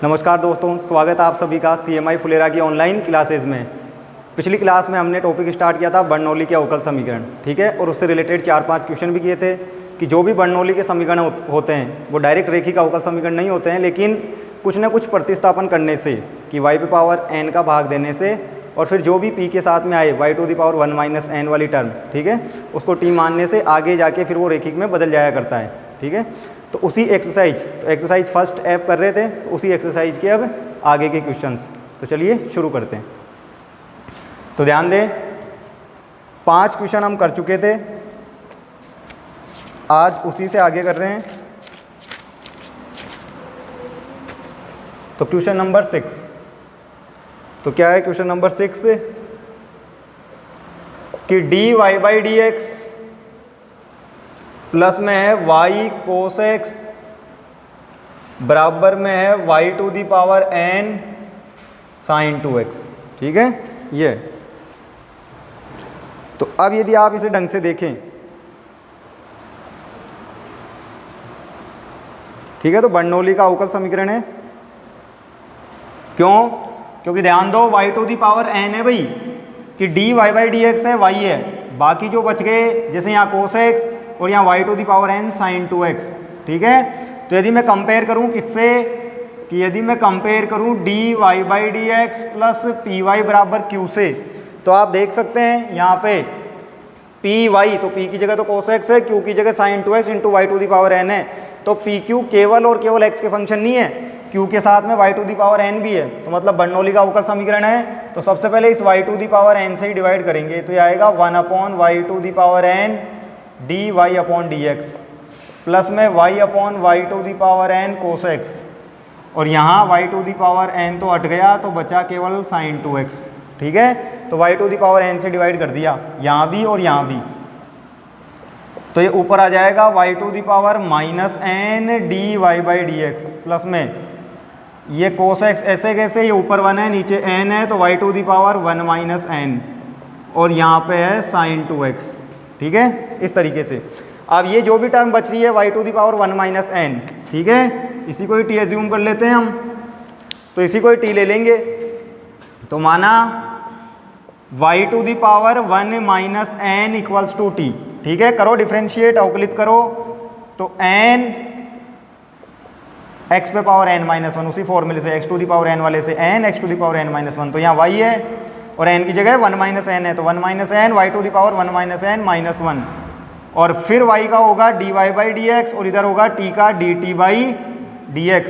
नमस्कार दोस्तों, स्वागत है आप सभी का CMI फुलेरा की ऑनलाइन क्लासेस में। पिछली क्लास में हमने टॉपिक स्टार्ट किया था बर्नौली के अवकल समीकरण, ठीक है, और उससे रिलेटेड 4-5 क्वेश्चन भी किए थे कि जो भी बर्नौली के समीकरण होते हैं वो डायरेक्ट रेखिक अवकल समीकरण नहीं होते हैं, लेकिन कुछ ना कुछ प्रतिस्थापन करने से कि y पे पावर n का भाग देने से और फिर जो भी p के साथ में आए y to the power 1 - n वाली टर्म, ठीक है, उसको t मानने से आगे जाके फिर वो रेखिक में बदल जाया करता है, ठीक है। तो उसी एक्सरसाइज फर्स्ट ऐप कर रहे थे, तो उसी एक्सरसाइज के अब आगे के क्वेश्चंस। तो चलिए शुरू करते हैं। तो ध्यान दें, 5 क्वेश्चन हम कर चुके थे, आज उसी से आगे कर रहे हैं। तो क्वेश्चन नंबर 6, तो क्या है क्वेश्चन नंबर 6 कि dy/dx प्लस में है y cos x बराबर में है y to the power n sin 2x, ठीक है ये। तो अब यदि आप इसे ढंग से देखें, ठीक है, तो बर्नौली का अवकल समीकरण है। क्यों? क्योंकि ध्यान दो, y to the power n है भाई, कि dy/dx है, y है, बाकी जो बच गए जैसे यहाँ cos x और यहाँ y to the power n sin 2x, ठीक है। तो यदि मैं कंपेयर करूँ किससे, कि यदि मैं कंपेयर करूँ dy/dx प्लस py बराबर q से, तो आप देख सकते हैं यहाँ पे py, तो p की जगह तो cos x है, q की जगह sin 2x into y to the power n है। तो pq केवल और केवल x के फंक्शन नहीं है, q के साथ में y to the power n भी है, तो मतलब बर्नौली का अवकल समीकरण है। तो सबसे पहले इस y to the power n से ही डिवाइड करेंगे, तो ये आएगा 1/y to the power n dy/dx plus में y/y to the power n cos x, और यहाँ y to the power n तो हट गया, तो बचा केवल sin 2x, ठीक है। तो y to the power n से डिवाइड कर दिया यहाँ भी और यहाँ भी, तो ये ऊपर आ जाएगा y to the power -n dy/dx plus में ये cos x, ऐसे कैसे, ये ऊपर 1 है नीचे n है, तो y to the power 1 - n और यहाँ पे है sin 2x, ठीक है, इस तरीके से। अब ये जो भी टर्म बच रही है y to the power 1 - n, ठीक है, इसी को ही t एज्यूम कर लेते हैं हम, तो इसी को ही t ले लेंगे। तो माना y to the power 1 - n equals to t, ठीक है। करो डिफ्रेंशिएट, अवकलित करो, तो n x पे पावर n-1, उसी फॉर्मूले से x to the power n वाले से n x to the power n-1, तो यहाँ y है और n की जगह 1 - n है, तो 1 - n y to the power 1 - n -1, और फिर y का होगा dy/dx और इधर होगा t का dt/dx।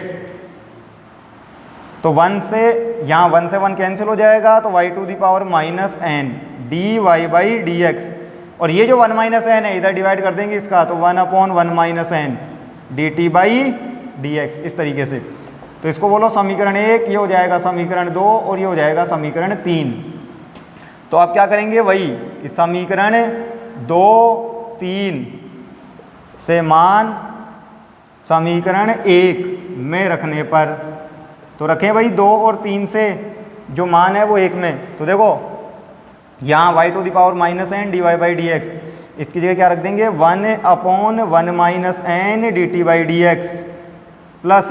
तो 1 से यहाँ 1 से 1 कैंसिल हो जाएगा, तो y to the power -n dy/dx, और ये जो 1 - n है इधर डिवाइड कर देंगे इसका, तो 1/1 - n dt/dx, इस तरीके से। तो इसको बोलो समीकरण 1, ये हो जाएगा समीकरण 2 और ये हो जाएगा समीकरण 3। तो आप क्या करेंगे, वही कि समीकरण 2-3 से मान समीकरण 1 में रखने पर, तो रखें भाई 2 और 3 से जो मान है वो 1 में, तो देखो यहाँ y to the power -n dy/dx, इसकी जगह क्या रख देंगे 1/1 - n dt/dx plus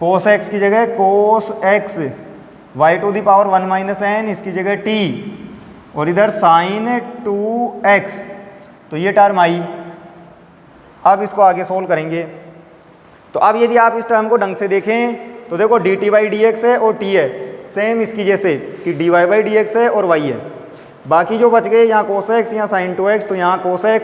cos x की जगह cos x y to the power 1 - n, इसकी जगह t, और इधर sin 2x, तो ये टर्म आई। अब इसको आगे सोल्व करेंगे, तो अब यदि आप इस टर्म को ढंग से देखें तो देखो dt/dx है और t है, सेम इसकी जैसे कि dy/dx है और y है, बाकी जो बच गए यहाँ cos x, यहाँ sin 2x, तो यहाँ cos x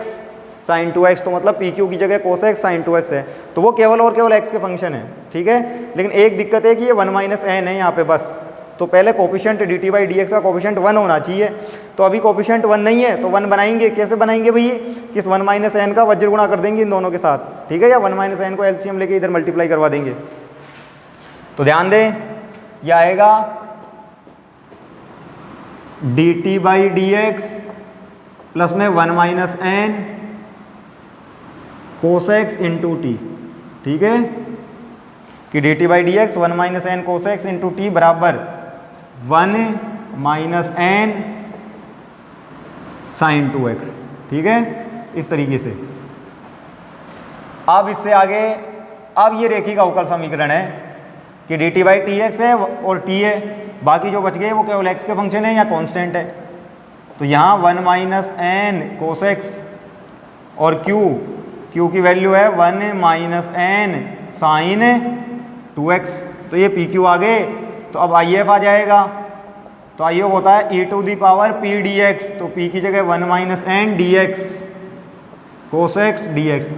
sin 2x, तो मतलब pq की जगह cos x sin 2x है, तो वो केवल और केवल x के फंक्शन है, ठीक है। लेकिन एक दिक्कत है कि ये 1 - n है यहाँ पे बस, तो पहले कोफिशिएंट dt/dx का कोफिशिएंट 1 होना चाहिए, तो अभी कोफिशिएंट 1 नहीं है, तो 1 बनाएंगे, कैसे बनाएंगे भाई, किस 1 - n का वज्र गुणा कर देंगे इन दोनों के साथ, ठीक है, या 1 - n को एलसीएम लेके इधर मल्टीप्लाई करवा देंगे। तो ध्यान दें, यह आएगा dt/dx प्लस में 1 - n cos x into T, ठीक है, कि dt/dx 1 - n cos x into T बराबर 1 - n sin 2x, ठीक है, इस तरीके से। अब इससे आगे, अब ये रेखिक अवकल समीकरण है, कि D T by T x है और टी है, बाकी जो बच गए वो केवल एक्स के फंक्शन है या कांस्टेंट है। तो यहाँ 1 माइनस एन कोस एक्स और क्यू की वैल्यू है 1 माइनस एन साइन 2x। तो ये पी क्यू आ गए। तो अब आई एफ आ जाएगा। तो आई एफ होता है e to the power P D X. तो पी की जगह 1 minus N D X cos x D X.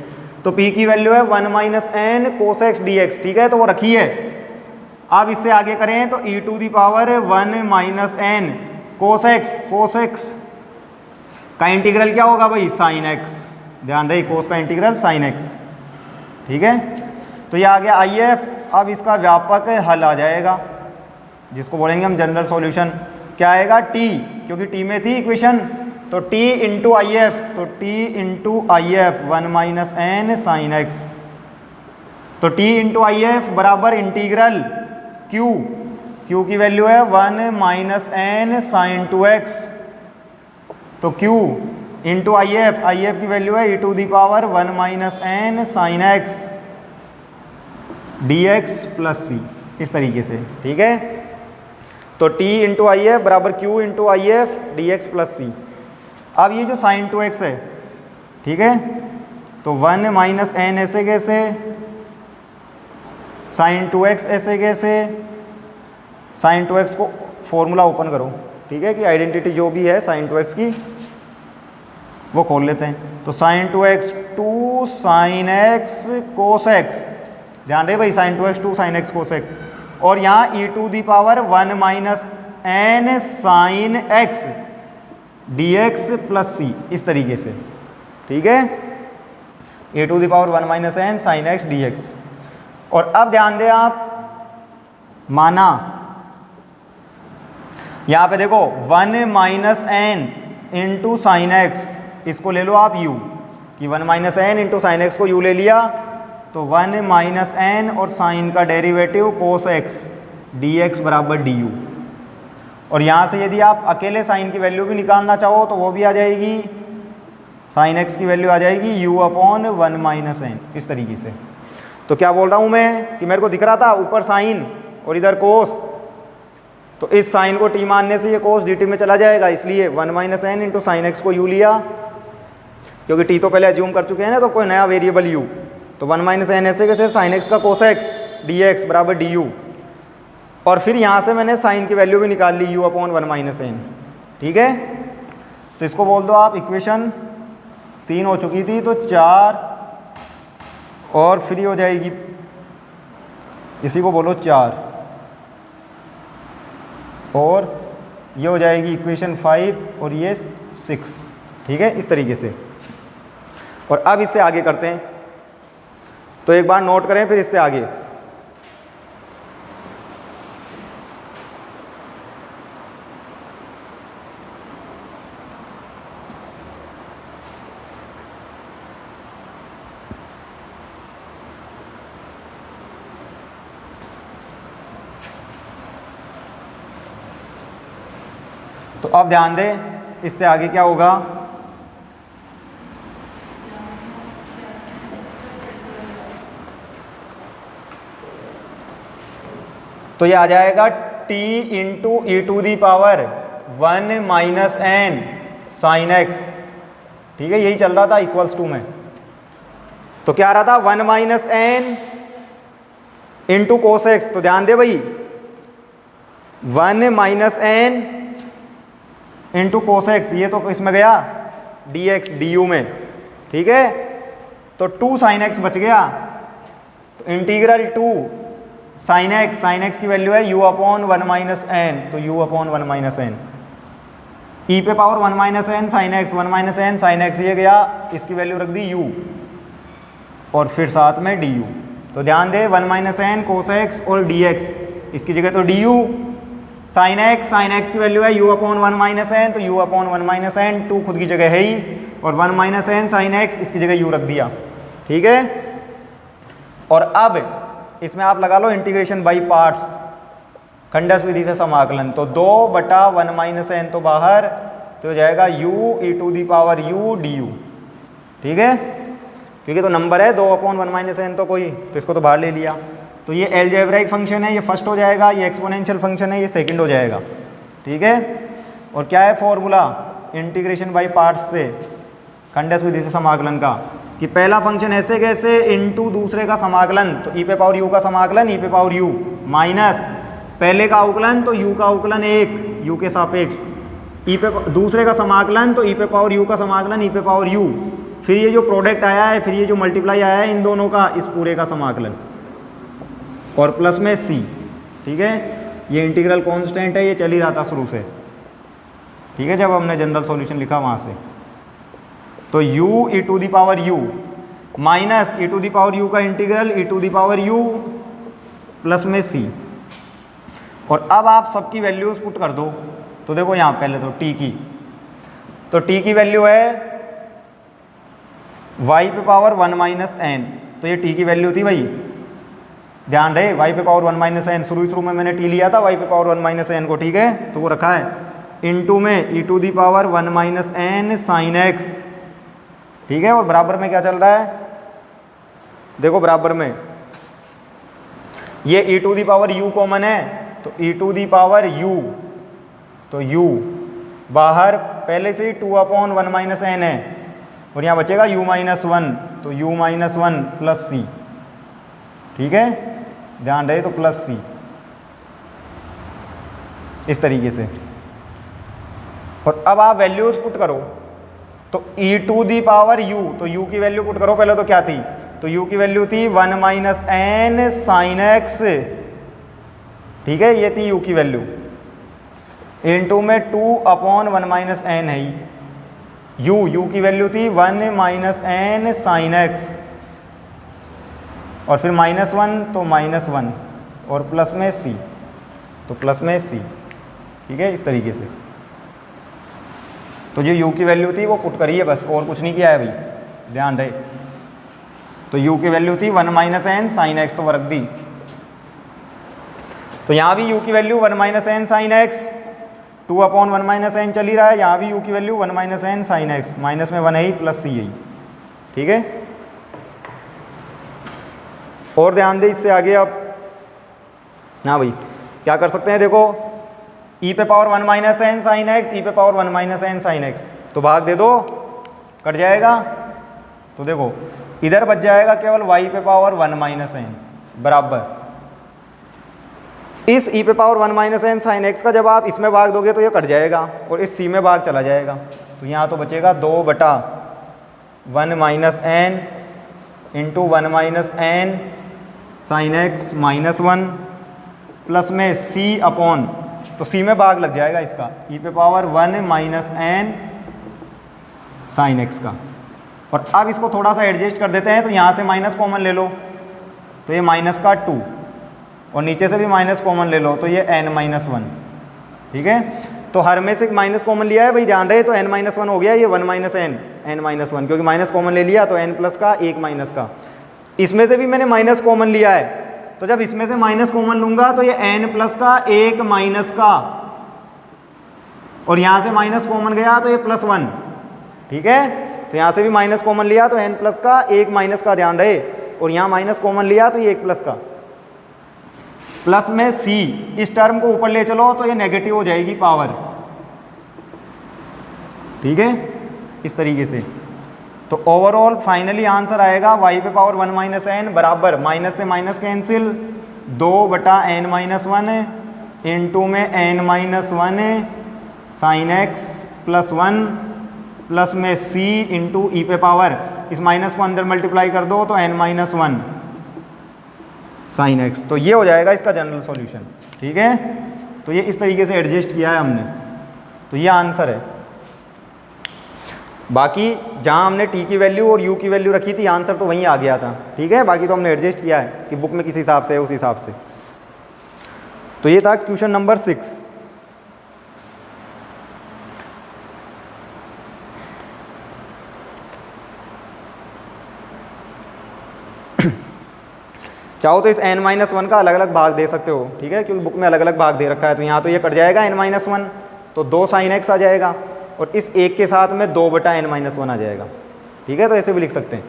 तो पी की वैल्यू है 1 minus N cos x D X, ठीक है, तो वो रखी है। अब इससे आगे करें तो e to the power 1 minus N cos X का इंटीग्रल क्या होगा भाई, साइन एक्स। ध्यान रहे कोस का इंटीग्रल साइन एक्स, ठीक है। तो ये आ गया आई एफ। अब इसका व्यापक हल आ जाएगा जिसको बोलेंगे हम जनरल सॉल्यूशन। क्या आएगा, टी, क्योंकि टी में थी इक्वेशन, तो टी इंटू आई एफ। तो T into I F 1 minus N sine X. तो टी इंटू आई एफ बराबर इंटीग्रल क्यू की वैल्यू है 1 माइनस एन साइन 2x। तो क्यू इंटू आई एफ की वैल्यू है e to the power 1 minus N sine X D X plus C, इस तरीके से, ठीक है। तो t इंटू आई एफ बराबर q into I F D X plus सी। अब ये जो साइन 2x है, ठीक है, तो 1 माइनस एन ऐसे कैसे, साइन 2x ऐसे कैसे, साइन 2x को फॉर्मूला ओपन करो, ठीक है, कि आइडेंटिटी जो भी है साइन 2x की वो खोल लेते हैं। तो sine 2x 2 sine x cos x, ध्यान रहे भाई, sine 2x 2 sine x cos x, और यहाँ e to the power 1 minus N sine x D X plus C, इस तरीके से, ठीक है, e to the power 1 minus N sine x D x. और अब ध्यान दें आप, माना यहाँ पे देखो 1 minus n into sine x, इसको ले लो आप u, कि 1 minus n into sine x को u ले लिया, तो 1 माइनस एन और साइन का derivative cos x D x बराबर डी यू। और यहाँ से यदि आप अकेले साइन की वैल्यू भी निकालना चाहो तो वो भी आ जाएगी, साइन एक्स की वैल्यू आ जाएगी u अपॉन 1 माइनस एन, इस तरीके से। तो क्या बोल रहा हूँ मैं, कि मेरे को दिख रहा था ऊपर साइन और इधर कोस, तो इस साइन को t मानने से ये कोस dt में चला जाएगा, इसलिए 1 minus n into sine x को u लिया, क्योंकि t तो पहले एज्यूम कर चुके हैं ना, तो कोई नया वेरिएबल u। तो 1 माइनस एन ऐसे कैसे, साइन एक्स का कोस एक्स डी एक्स बराबर डी यू। और फिर यहाँ से मैंने साइन की वैल्यू भी निकाल ली, u अपॉन 1 माइनस एन, ठीक है। तो इसको बोल दो आप इक्वेशन 3 हो चुकी थी, तो 4 और फ्री हो जाएगी, इसी को बोलो 4, और ये हो जाएगी इक्वेशन 5 और ये 6, ठीक है, इस तरीके से। और अब इससे आगे करते हैं, तो एक बार नोट करें फिर इससे आगे। तो अब ध्यान दें, इससे आगे क्या होगा, तो ये आ जाएगा t into e to the power 1 minus N sine x, ठीक है, यही चल रहा था इक्वल्स टू में। तो क्या आ रहा था, 1 minus n into cos x. तो ध्यान दे भाई, 1 minus n into cos x, ये तो इसमें गया डी एक्स डी यू में, ठीक है, तो 2 साइन एक्स बच गया। तो इंटीग्रल 2 साइन एक्स की वैल्यू है u अपॉन 1 माइनस एन, तो u upon 1 minus n, e पे power 1 minus N sine x, 1 minus N sine x, ये गया, इसकी वैल्यू रख दी u, और फिर साथ में डी यू। तो ध्यान दे, 1 माइनस एन कोस एक्स और डी एक्स, इसकी जगह तो डी यू, साइन एक्स की वैल्यू है u अपॉन 1 माइनस एन, तो u अपॉन 1 माइनस एन, 2 खुद की जगह है ही, और 1 माइनस एन साइन एक्स, इसकी जगह u रख दिया, ठीक है। और अब इसमें आप लगा लो इंटीग्रेशन बाई पार्ट्स, खंडस विधि से समाकलन। तो 2/1 माइनस एन तो बाहर, तो हो जाएगा u e to the power u d u, ठीक है, क्योंकि तो नंबर है 2/1 माइनस एन, तो कोई, तो इसको तो बाहर ले लिया, तो ये एलजेब्राइक फंक्शन है, ये फर्स्ट हो जाएगा, ये एक्सपोनेंशियल फंक्शन है, ये सेकंड हो जाएगा। ठीक है, और क्या है फॉर्मूला इंटीग्रेशन बाय पार्ट्स से, खंडस विधि से समाकलन का, कि पहला फंक्शन ऐसे कैसे इनटू दूसरे का समाकलन, तो ई पे पावर यू का समाकलन ई पे पावर यू माइनस पहले का अवकलन तो यू का अवकलन 1 यू के सापेक्ष, ई पे दूसरे का समाकलन तो ई पे पावर यू का समाकलन ई पे पावर यू, फिर ये जो प्रोडक्ट आया है, फिर ये जो मल्टीप्लाई आया है इन दोनों का, इस पूरे का समाकलन, और प्लस में सी। ठीक है, ये इंटीग्रल कांस्टेंट है, ये चल ही रहा था शुरू से। ठीक है, जब हमने जनरल सॉल्यूशन लिखा वहाँ से, तो u e to the power u minus e to the power u का integral e to the power u plus में c। और अब आप सबकी वैल्यूज पुट कर दो, तो देखो यहाँ पहले तो t की, तो t की वैल्यू है y पे पावर 1 माइनस n, तो ये t की वैल्यू थी भाई, ध्यान रहे y पे पावर 1 माइनस n, शुरू में मैंने t लिया था y पे पावर 1 माइनस n को। ठीक है, तो वो रखा है इनटू में e to the power 1 minus n sine x। ठीक है, और बराबर में क्या चल रहा है, देखो बराबर में ये e to the power u common है, तो e to the power u, तो u बाहर पहले से ही 2/1 माइनस n है, और यहाँ बचेगा u माइनस 1, तो u माइनस 1 प्लस c। ठीक है, ध्यान रहे, तो प्लस c इस तरीके से। और अब आप वैल्यूज पुट करो, तो e to the power u, तो u की वैल्यू पुट करो पहले, तो क्या थी, तो u की वैल्यू थी 1 माइनस n साइन x। ठीक है, ये थी u की वैल्यू, इनटू में 2/1 माइनस n है u की वैल्यू थी 1 माइनस n साइन x, और फिर -1 तो -1, और प्लस में c, तो प्लस में c। ठीक है, इस तरीके से। तो जो u की वैल्यू थी वो पुट करी है बस, और कुछ नहीं किया है भाई, ध्यान रहे। तो u की वैल्यू थी 1 माइनस n साइन x, तो वो रख दी। तो यहाँ भी u की value 1 minus n sine x, 2/1 minus n चल ही रहा है, यहाँ भी u की value 1 minus n sine x, minus में 1 है ही, प्लस c है। ठीक है, और ध्यान दे इससे आगे अब, हाँ भाई क्या कर सकते हैं, देखो e पे power 1 minus n sine x, e पे power 1 minus n sine x, तो भाग दे दो, कट जाएगा। तो देखो इधर बच जाएगा केवल y पे पावर 1 माइनस n बराबर इस e पे power 1 minus n sine x का जब आप इसमें भाग दोगे तो ये कट जाएगा, और इस c में भाग चला जाएगा, तो यहाँ तो बचेगा 2/1 minus n into 1 minus n sine x minus 1 plus में c अपॉन, तो c में भाग लग जाएगा इसका, e पे power 1 minus n sine x का। और अब इसको थोड़ा सा एडजस्ट कर देते हैं, तो यहाँ से माइनस कॉमन ले लो, तो ये माइनस का 2, और नीचे से भी माइनस कॉमन ले लो, तो ये n माइनस 1। ठीक है, तो हर में से माइनस कॉमन लिया है भाई, ध्यान रहे, तो n माइनस 1 हो गया, ये 1 माइनस n माइनस 1, क्योंकि माइनस कॉमन ले लिया तो n प्लस का 1 माइनस का। इसमें से भी मैंने माइनस कॉमन लिया है, तो जब इसमें से माइनस कॉमन लूंगा तो ये n प्लस का 1 माइनस का, और यहाँ से माइनस कॉमन गया तो ये प्लस 1। ठीक है, तो यहाँ से भी माइनस कॉमन लिया तो n प्लस का 1 माइनस का, ध्यान रहे, और यहाँ माइनस कॉमन लिया तो ये 1 प्लस का, प्लस में c, इस टर्म को ऊपर ले चलो तो ये नेगेटिव हो जाएगी पावर। ठीक है, इस तरीके से। तो ओवरऑल फाइनली आंसर आएगा y पे पावर 1 माइनस n बराबर, माइनस से minus cancel, 2/n minus 1 into में n minus 1 sine x plus 1 plus में c इंटू ई पे पावर, इस माइनस को अंदर मल्टीप्लाई कर दो तो n माइनस 1 साइन x, तो ये हो जाएगा इसका जनरल सॉल्यूशन। ठीक है, तो ये इस तरीके से एडजस्ट किया है हमने, तो ये आंसर है। बाकी जहाँ हमने t की वैल्यू और u की वैल्यू रखी थी, आंसर तो वहीं आ गया था। ठीक है, बाकी तो हमने एडजस्ट किया है कि बुक में किस हिसाब से है उस हिसाब से। तो ये था क्वेश्चन नंबर 6। चाहो तो इस n-1 का अलग अलग भाग दे सकते हो। ठीक है, क्योंकि बुक में अलग अलग भाग दे रखा है, तो यहाँ तो ये कट जाएगा n-1, तो 2 साइन x आ जाएगा, और इस एक के साथ में 2/n-1 आ जाएगा। ठीक है, तो ऐसे भी लिख सकते हैं।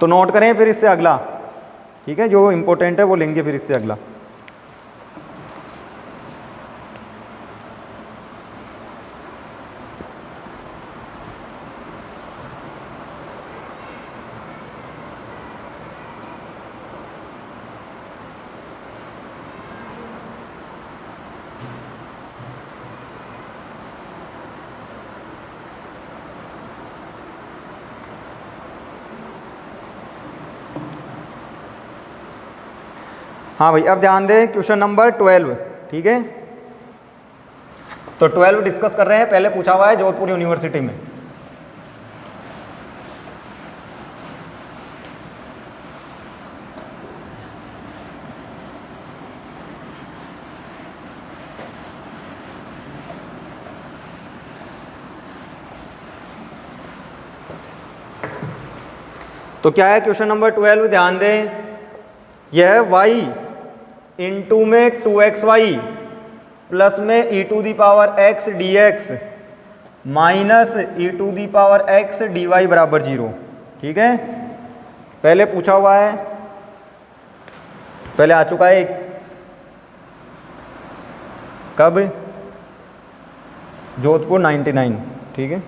तो नोट करें फिर इससे अगला, ठीक है, जो इम्पोर्टेंट है वो लेंगे फिर इससे अगला। हाँ भाई, अब ध्यान दें क्वेश्चन नंबर 12, ठीक है। तो 12 डिस्कस कर रहे हैं, पहले पूछा हुआ है जोधपुर यूनिवर्सिटी में। तो क्या है क्वेश्चन नंबर 12, ध्यान दें। यह y इंटू में 2xy प्लस में e to the power x dx minus e to the power x dy बराबर 0, ठीक है। पहले पूछा हुआ है, पहले आ चुका है एक, कब, जोधपुर 99, ठीक है।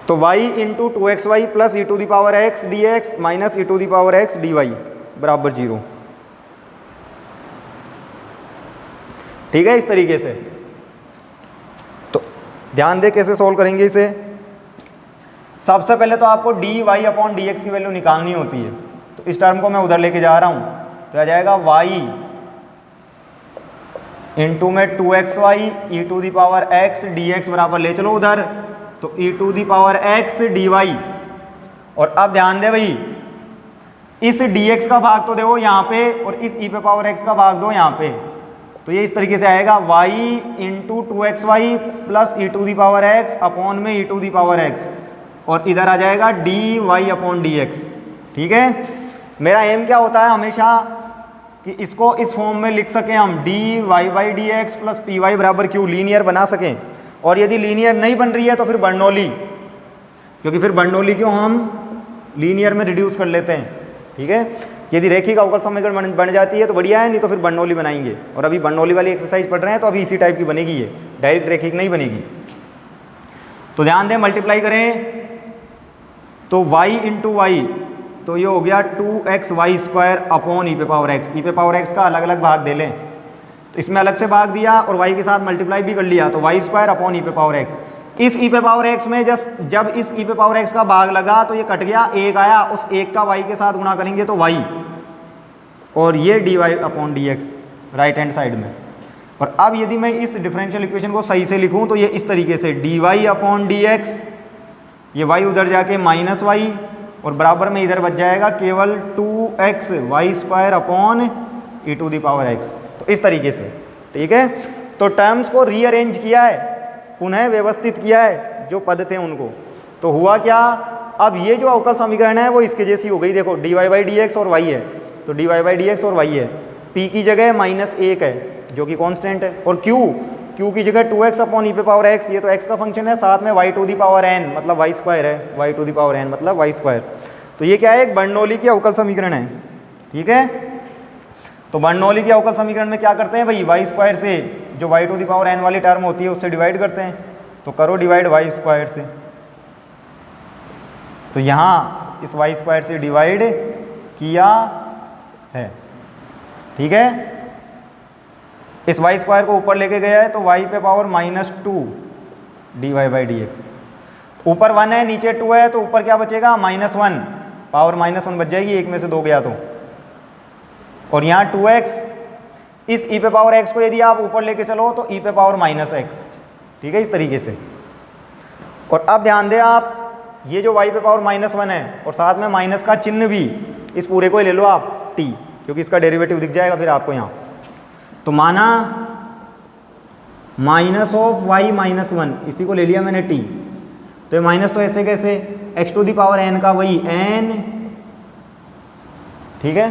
तो y into 2xy plus e to the power x dx minus e to the power x dy बराबर 0, ठीक है, इस तरीके से। तो ध्यान दे कैसे सोल्व करेंगे इसे। सबसे पहले तो आपको dy अपॉन dx की वैल्यू निकालनी होती है, तो इस टर्म को मैं उधर लेके जा रहा हूँ, तो आ जाएगा y इंटू में 2xy e to the power x dx बराबर ले चलो उधर, तो e to the power x dy। और अब ध्यान दे भाई, इस dx का भाग तो दो यहाँ पे और इस e पे पावर x का भाग दो यहाँ पे, तो ये इस तरीके से आएगा y into 2xy plus e to the power x upon में e to the power x, और इधर आ जाएगा dy अपॉन dx, ठीक है। मेरा एम क्या होता है हमेशा कि इसको इस फॉर्म में लिख सकें हम, dy by dx plus py बराबर q, लीनियर बना सकें। और यदि लीनियर नहीं बन रही है तो फिर बर्नौली, क्योंकि फिर बर्नौली को हम लीनियर में रिड्यूस कर लेते हैं, ठीक है। यदि रेखिक अवकल समीकरण बन जाती है तो बढ़िया है, नहीं तो फिर बर्नौली बनाएंगे। और अभी बर्नौली वाली एक्सरसाइज पढ़ रहे हैं तो अभी इसी टाइप की बनेगी, ये डायरेक्ट रेखिक नहीं बनेगी। तो ध्यान दें, मल्टीप्लाई करें तो y इंटू वाई, तो ये हो गया 2xy स्क्वायर अपॉन ई पे पावर x। ई पे पावर x का अलग अलग भाग दे लें, तो इसमें अलग से भाग दिया और y के साथ मल्टीप्लाई भी कर लिया, तो y स्क्वायर अपॉन ई पे पावर x। इस e पे पावर x में जब इस e पे पावर x का भाग लगा तो ये कट गया, एक आया, उस एक का y के साथ गुणा करेंगे तो y, और ये dy upon dx right hand side में। और अब यदि मैं इस डिफरेंशियल इक्वेशन को सही से लिखूं तो ये इस तरीके से dy अपॉन dx, ये y उधर जाके माइनस y, और बराबर में इधर बच जाएगा केवल 2xy square upon e to the power x। तो इस तरीके से, ठीक है। तो टर्म्स को रीअरेंज किया है, पुनः व्यवस्थित किया है जो पद थे उनको, तो हुआ क्या, अब ये जो अवकल समीकरण है वो इसके जैसी हो गई। देखो dy बाई dx और y है, तो dy बाई dx और y है, p की जगह -1 है जो कि कांस्टेंट है, और q की जगह 2x अपॉन ई पे पावर x, ये तो x का फंक्शन है, साथ में y to the power n मतलब y स्क्वायर है, y to the power n मतलब y स्क्वायर। तो ये क्या है, एक बर्नौली की अवकल समीकरण है, ठीक है। तो बर्नौली की अवकल समीकरण में क्या करते हैं भाई, y स्क्वायर से जो y to the power n वाली टर्म होती है उससे डिवाइड करते हैं, तो करो डिवाइड y स्क्वायर से। तो यहाँ इस y स्क्वायर से डिवाइड किया है, ठीक है। इस y स्क्वायर को ऊपर लेके गया है तो y पे पावर -2 dy बाई dx, ऊपर 1 है नीचे 2 है, तो ऊपर क्या बचेगा, -1, पावर -1 बच जाएगी, एक में से 2 गया तो। और यहाँ 2x, इस e पे पावर x को यदि आप ऊपर लेके चलो तो e पे पावर -x, ठीक है, इस तरीके से। और अब ध्यान दें आप, ये जो y पे पावर -1 है और साथ में माइनस का चिन्ह भी, इस पूरे को ले लो आप t, क्योंकि इसका डेरिवेटिव दिख जाएगा फिर आपको यहाँ। तो माना -y-1, इसी को ले लिया मैंने t, तो ये माइनस तो ऐसे कैसे, x to the power n का वही n, ठीक है।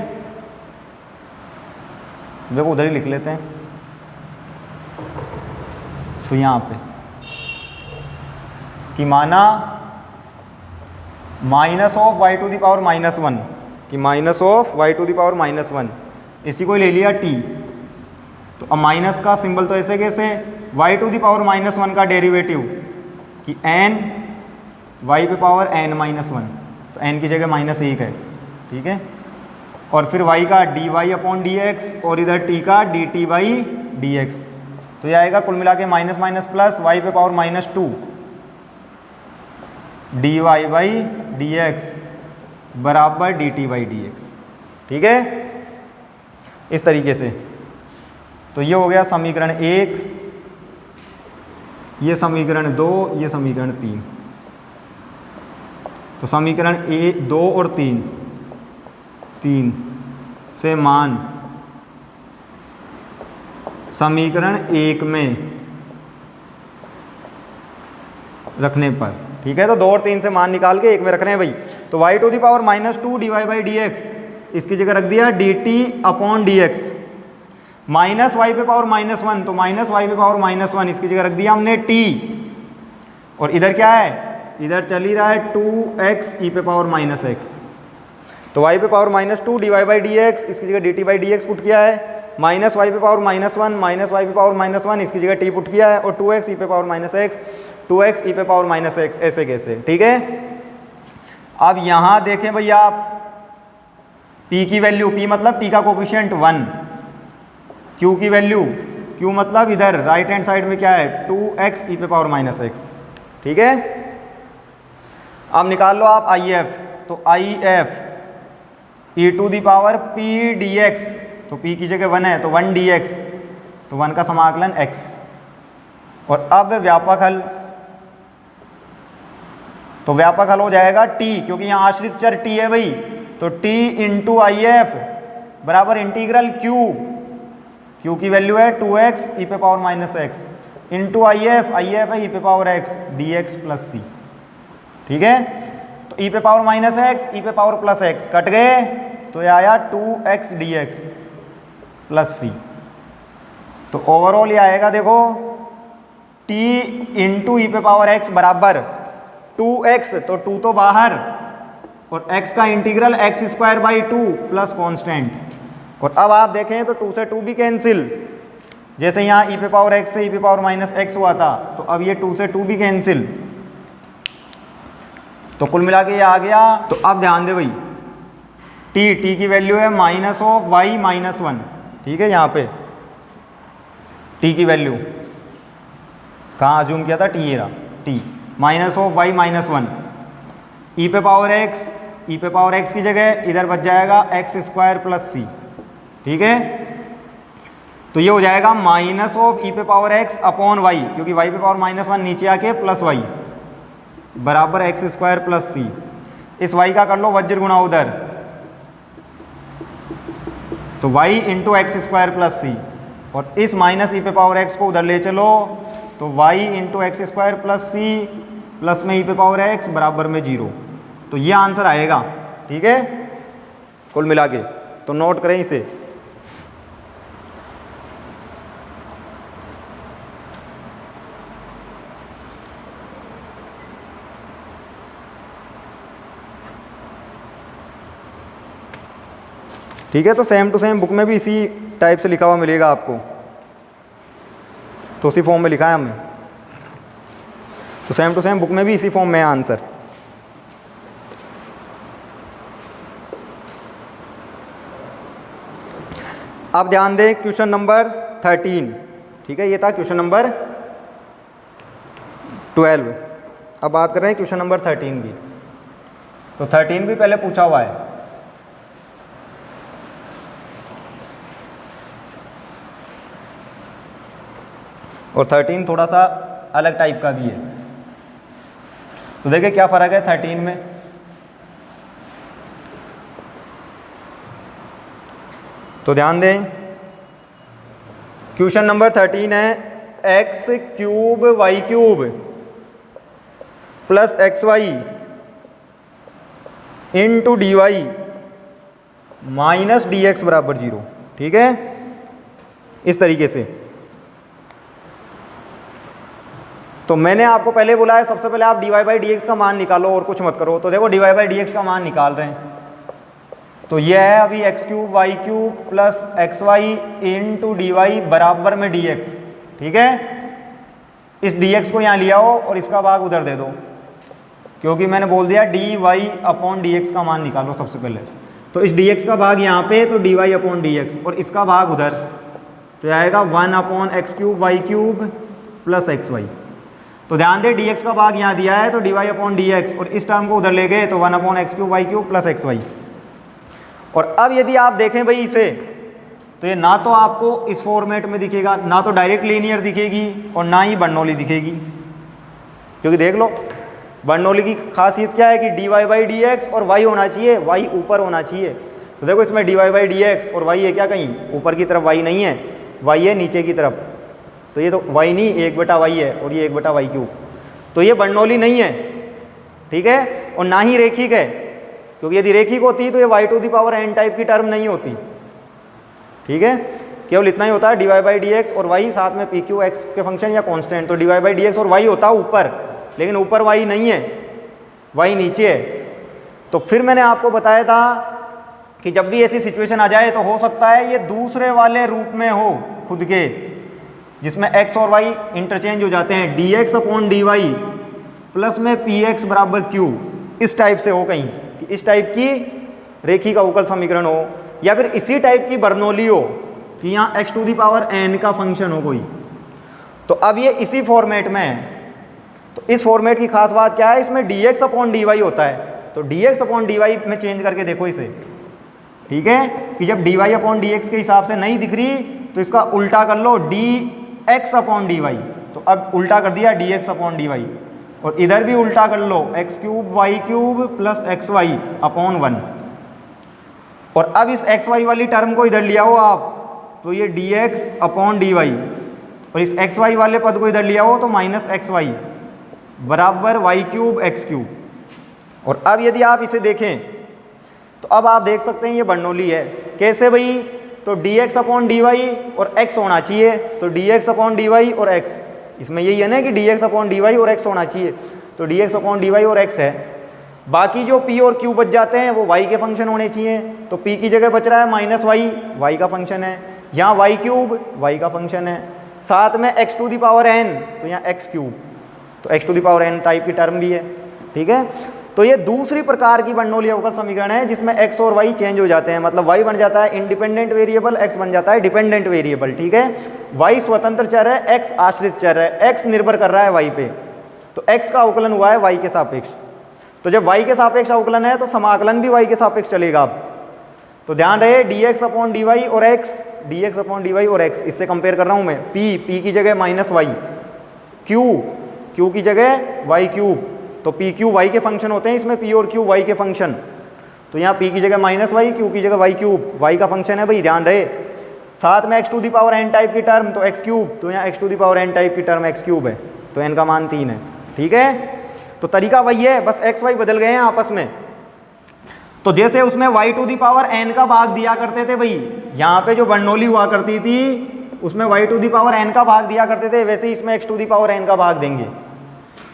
देखो उधर ही लिख लेते हैं, तो यहाँ पे कि माना -y टू दी पावर -1, कि minus of y to the power -1, इसी को ले लिया t। तो अब माइनस का सिंबल तो ऐसे कैसे, वाई टू द पावर -1 का डेरिवेटिव कि n y पे पावर n-1, तो n की जगह -1 है, ठीक है। और फिर y का dy/dx और इधर t का dt/dx, तो ये आएगा कुल मिला के माइनस माइनस प्लस y पे पावर -2 dy/dx बराबर dt/dx, ठीक है, इस तरीके से। तो ये हो गया समीकरण 1, ये समीकरण 2, ये समीकरण 3। तो समीकरण 2 और 3 से मान समीकरण 1 में रखने पर, ठीक है। तो 2 और 3 से मान निकाल के 1 में रख रहे हैं भाई। तो y to the power -2 dy/dx, इसकी जगह रख दिया dt/dx, माइनस वाई पे पावर -1, तो माइनस वाई पे पावर -1 इसकी जगह रख दिया हमने t। और इधर क्या है, इधर चल ही रहा है 2x e पे पावर -x, तो y पे पावर -2 dy/dx, इसकी जगह dt/dx पुट किया है, माइनस वाई पे पावर -1 माइनस वाई पे पावर -1 इसकी जगह t पुट किया है, और 2x e पे पावर -x 2x e पे पावर -x, ऐसे कैसे, ठीक है। अब यहाँ देखें भैया आप p की वैल्यू, p मतलब t का कोफिशिएंट 1, q की वैल्यू, q मतलब इधर राइट हैंड साइड में क्या है 2x e पे पावर -x, ठीक है। अब निकाल लो आप IF, तो IF e to the power p dx, तो p की जगह 1 है तो 1 dx, तो 1 का समाकलन x। और अब व्यापक हल, तो व्यापक हल हो जाएगा t, क्योंकि यहाँ आश्रित चर t है भाई, तो t इंटू IF बराबर इंटीग्रल q की वैल्यू है 2x e पे पावर -x इंटू IF है e पे power x dx plus c, ठीक है। तो e पे पावर -x e पे पावर प्लस x कट गए, तो ये आया 2x dx प्लस c। तो ओवरऑल ये आएगा देखो t इंटू ई पे पावर x बराबर 2x, तो 2 तो बाहर, और x का इंटीग्रल x²/2 प्लस कॉन्स्टेंट। और अब आप देखें तो 2 से 2 भी कैंसिल, जैसे यहाँ e पे पावर x से e पे पावर -x हुआ था, तो अब ये 2 से 2 भी कैंसिल, तो कुल मिला के ये आ गया। तो अब ध्यान दे भाई, t की वैल्यू है -y-1, ठीक है। यहाँ पे t की वैल्यू कहाँ अज्यूम किया था, t ये रहा, t -y-1 e पे पावर x की जगह इधर बच जाएगा x² प्लस c, ठीक है। तो ये हो जाएगा -e पे पावर x अपॉन y, क्योंकि y पे पावर -1 नीचे आके प्लस y बराबर x² प्लस c। इस y का कर लो वज्र गुणा उधर, तो y into x² plus c, और इस -e पे पावर x को उधर ले चलो, तो y into x² plus c plus में e पे पावर x बराबर में 0। तो ये आंसर आएगा, ठीक है, कुल मिला के। तो नोट करें इसे। ठीक है, तो सेम टू सेम बुक में भी इसी टाइप से लिखा हुआ मिलेगा आपको, तो उसी फॉर्म में लिखा है हमने, तो सेम टू सेम बुक में भी इसी फॉर्म में है आंसर। अब ध्यान दें क्वेश्चन नंबर 13, ठीक है, ये था क्वेश्चन नंबर 12। अब बात कर रहे हैं क्वेश्चन नंबर 13 की। तो 13 भी पहले पूछा हुआ है, और 13 थोड़ा सा अलग टाइप का भी है। तो देखिए क्या फ़र्क है 13 में। तो ध्यान दें, क्वेश्चन नंबर 13 है x³ y³ plus xy into dy minus dx बराबर 0, ठीक है, इस तरीके से। तो मैंने आपको पहले बोला है सबसे पहले आप dy/dx का मान निकालो और कुछ मत करो। तो देखो dy/dx का मान निकाल रहे हैं, तो तो यह है अभी x cube Y cube plus x y into d y बराबर में डी एक्स। ठीक है, इस डी एक्स को यहाँ लिया हो और इसका भाग उधर दे दो, क्योंकि मैंने बोल दिया d y upon d x का मान निकालो सबसे पहले। तो इस डी एक्स का भाग यहाँ पे, तो d y upon d x, और इसका भाग उधर, तो आएगा 1 upon x cube Y cube plus x y. तो ध्यान दे डी एक्स का भाग यहाँ दिया है तो d y upon d x, और इस टर्म को उधर ले गए तो 1 upon x cube Y cube plus x y. और अब यदि आप देखें भाई इसे, तो ये ना तो आपको इस फॉर्मेट में दिखेगा, ना तो डायरेक्ट लीनियर दिखेगी और ना ही बर्नौली दिखेगी। क्योंकि देख लो बर्नौली की खासियत क्या है कि d y by d x और वाई होना चाहिए, वाई ऊपर होना चाहिए। तो देखो इसमें d y by d x और वाई है क्या, कहीं ऊपर की तरफ वाई नहीं है, वाई है नीचे की तरफ। तो ये तो वाई नहीं, 1/y है, और ये 1/y क्यूब। तो ये बर्नौली नहीं है, ठीक है, और ना ही रेखिक है, क्योंकि यदि रेखिक होती तो ये y to the power n type की टर्म नहीं होती। ठीक है, केवल इतना ही होता है d y by d x और वाई, साथ में पी क्यू एक्स के फंक्शन या कांस्टेंट। तो d y by d x और वाई होता है ऊपर, लेकिन ऊपर वाई नहीं है, वाई नीचे है। तो फिर मैंने आपको बताया था कि जब भी ऐसी सिचुएशन आ जाए तो हो सकता है ये दूसरे वाले रूप में हो खुद के, जिसमें x और y इंटरचेंज हो जाते हैं, d x upon D y plus में पी एक्स बराबर क्यू, इस टाइप से हो कहीं, कि इस टाइप की रेखिक अवकल समीकरण हो, या फिर इसी टाइप की बर्नौली हो कि यहाँ x to the power n का फंक्शन हो कोई। तो अब ये इसी फॉर्मेट में है। तो इस फॉर्मेट की खास बात क्या है, इसमें d x upon D y होता है। तो d x upon D y में चेंज करके देखो इसे, ठीक है, कि जब d y upon d x के हिसाब से नहीं दिख रही तो इसका उल्टा कर लो, D x upon D Y. तो अब उल्टा कर दिया D x upon D Y, और इधर भी उल्टा कर लो, X cube Y cube plus x Y upon 1। और अब इस एक्स वाई वाली टर्म को इधर लिया हो आप, तो ये d x upon D Y, और इस एक्स वाई वाले पद को इधर लिया हो तो माइनस एक्स वाई बराबर वाई क्यूब एक्स क्यूब। और अब यदि आप इसे देखें तो अब आप देख सकते हैं ये बर्नौली है। कैसे भाई, तो d x upon D Y और एक्स होना चाहिए, तो d x upon D Y और एक्स, इसमें यही है ना कि d x upon D Y और एक्स होना चाहिए, तो d x upon D Y और एक्स है। बाकी जो पी और क्यू बच जाते हैं वो वाई के फंक्शन होने चाहिए, तो पी की जगह बच रहा है माइनस वाई, वाई का फंक्शन है, यहाँ वाई क्यूब वाई का फंक्शन है, साथ में x to the power n, तो यहाँ एक्स क्यूब, तो x to the power n type की टर्म भी है। ठीक है, तो ये दूसरी प्रकार की बर्नौली अवकल समीकरण है जिसमें x और y चेंज हो जाते हैं, मतलब y बन जाता है इंडिपेंडेंट वेरिएबल, x बन जाता है डिपेंडेंट वेरिएबल। ठीक है, y स्वतंत्र चर है, x आश्रित चर है, x निर्भर कर रहा है y पे, तो x का अवकलन हुआ है y के सापेक्ष। तो जब y के सापेक्ष अवकलन है तो समाकलन भी y के सापेक्ष चलेगा। अब तो ध्यान रहे d x upon D Y और x, D x upon D Y और x, इससे कंपेयर कर रहा हूँ मैं, p की जगह माइनस वाई, q की जगह वाई क्यूब, तो पी क्यू वाई के फंक्शन होते हैं इसमें, पी और क्यू वाई के फंक्शन, तो यहाँ पी की जगह माइनस वाई, क्यू की जगह वाई क्यूब, वाई का फंक्शन है भाई, ध्यान रहे। साथ में x to the power n type की टर्म, तो एक्स क्यूब, तो यहाँ x to the power n type की टर्म एक्स क्यूब है, तो एन का मान 3 है। ठीक है, तो तरीका वही है, बस एक्स वाई बदल गए हैं आपस में। तो जैसे उसमें y to the power n का भाग दिया करते थे भाई, यहाँ पे जो बर्नौली हुआ करती थी उसमें y to the power n का भाग दिया करते थे, वैसे ही इसमें x to the power n का भाग देंगे।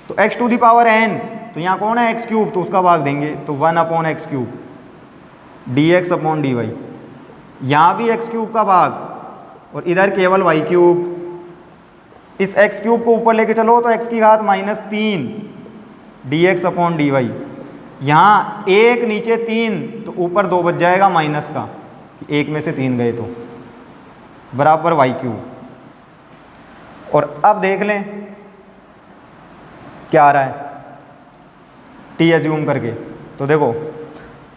तो x to the power n, तो यहाँ कौन है x क्यूब, तो उसका भाग देंगे, तो 1 upon x cube d x upon D y, यहाँ भी x क्यूब का भाग, और इधर केवल y क्यूब। इस x क्यूब को ऊपर लेके चलो तो x की घात -3 d x upon D y, यहाँ 1 नीचे 3, तो ऊपर 2 बच जाएगा माइनस का, 1 में से 3 गए तो बराबर y क्यूब। और अब देख लें क्या आ रहा है, टी एज्यूम करके, तो देखो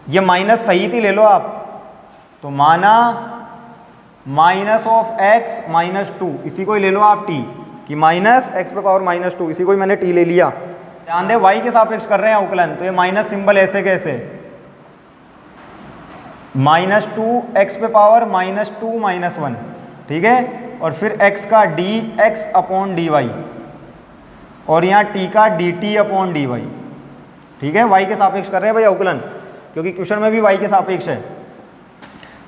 ये माइनस सही थी, ले लो आप, तो माना माइनस ऑफ एक्स माइनस 2, इसी को ही ले लो आप टी, कि माइनस एक्स पे पावर -2, इसी को ही मैंने टी ले लिया। ध्यान दे वाई के सापेक्ष कर रहे हैं अवकलन, तो ये माइनस सिंबल ऐसे कैसे, -2 एक्स पे पावर -2 -1, ठीक है, और फिर x का d x upon D Y, और यहाँ t का d t upon D y. ठीक है, y के सापेक्ष कर रहे हैं भाई अवकलन, क्योंकि क्वेश्चन में भी y के सापेक्ष है।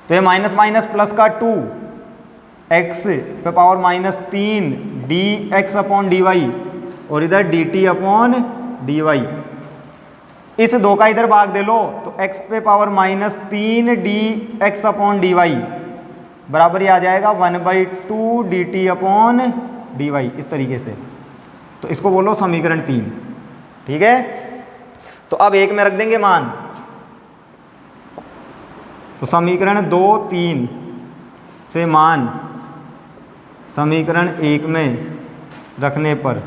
तो ये माइनस माइनस प्लस का 2 x पे power -3 d x upon D Y, और इधर d t upon D y. इस 2 का इधर भाग दे लो तो x पे पावर -3 dx अपॉन dy बराबर ही आ जाएगा 1/2 dt अपॉन dy, इस तरीके से। तो इसको बोलो समीकरण 3, ठीक है। तो अब 1 में रख देंगे मान, तो समीकरण 2, 3 से मान समीकरण 1 में रखने पर,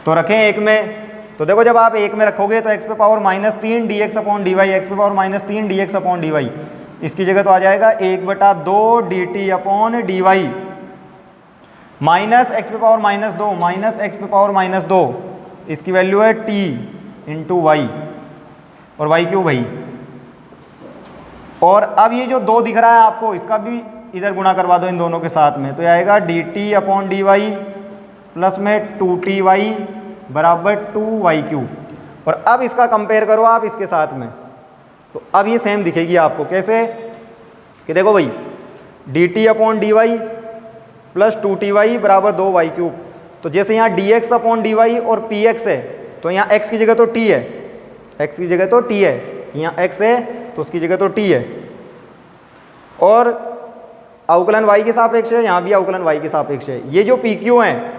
तो रखें 1 में, तो देखो जब आप 1 में रखोगे तो x पे power -3 dx upon dy, x पे पावर -3 dx अपॉन dy, इसकी जगह तो आ जाएगा 1/2 dt upon dy minus x पे पावर -2 माइनस x पे पावर -2, इसकी वैल्यू है t इंटू वाई और वाई क्यू भाई। और अब ये जो 2 दिख रहा है आपको, इसका भी इधर गुणा करवा दो इन दोनों के साथ में, तो ये आएगा dt upon D y plus में 2ty बराबर 2y3। और अब इसका कंपेयर करो आप इसके साथ में, तो अब ये सेम दिखेगी आपको। कैसे कि देखो भाई dt upon D y plus 2ty बराबर 2y3, तो जैसे यहाँ dx अपॉन dy और px है, तो यहाँ x की जगह तो t है, x की जगह तो t है, यहाँ x है तो उसकी जगह तो t है, और अवकलन y के सापेक्ष है, यहाँ भी अवकलन y के सापेक्ष है। ये जो pq हैं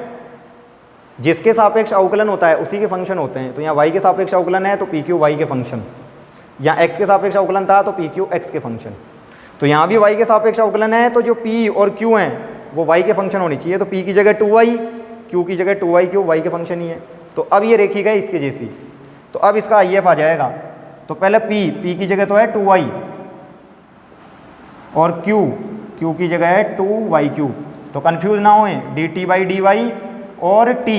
जिसके सापेक्ष अवकलन होता है उसी के फंक्शन होते हैं, तो यहाँ y के सापेक्ष अवकलन है तो pq y के फंक्शन, यहाँ x के सापेक्ष अवकलन था तो pq x के फंक्शन, तो यहाँ भी y के सापेक्ष अवकलन है, तो जो p और q हैं वो y के फंक्शन होनी चाहिए, तो p की जगह 2y, q की जगह 2y3, y के फंक्शन ही है। तो अब ये रेखिका है इसके जैसी, तो अब इसका IF आ जाएगा। तो पहले p की जगह तो है 2y और q की जगह है 2y3, तो कन्फ्यूज ना होए, dt/dy और t,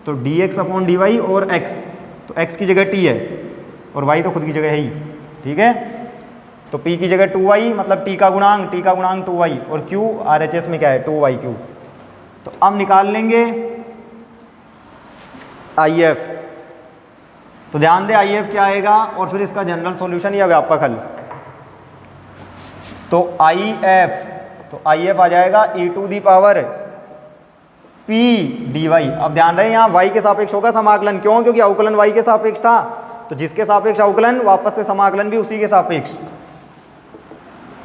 तो dx अपॉन dy और x, तो x की जगह t है और y तो खुद की जगह है ही, ठीक है। तो p की जगह 2y मतलब t का गुणांक 2y और q RHS में क्या है 2y3। तो अब निकाल लेंगे IF, तो ध्यान दे IF क्या आएगा और फिर इसका जनरल सॉल्यूशन या व्यापक हल। तो IF आ जाएगा e to the power p dy। अब ध्यान रहे यहाँ y के सापेक्ष होगा समाकलन, क्यों? क्योंकि अवकलन y के सापेक्ष था, तो जिसके सापेक्ष अवकलन वापस से समाकलन भी उसी के सापेक्ष।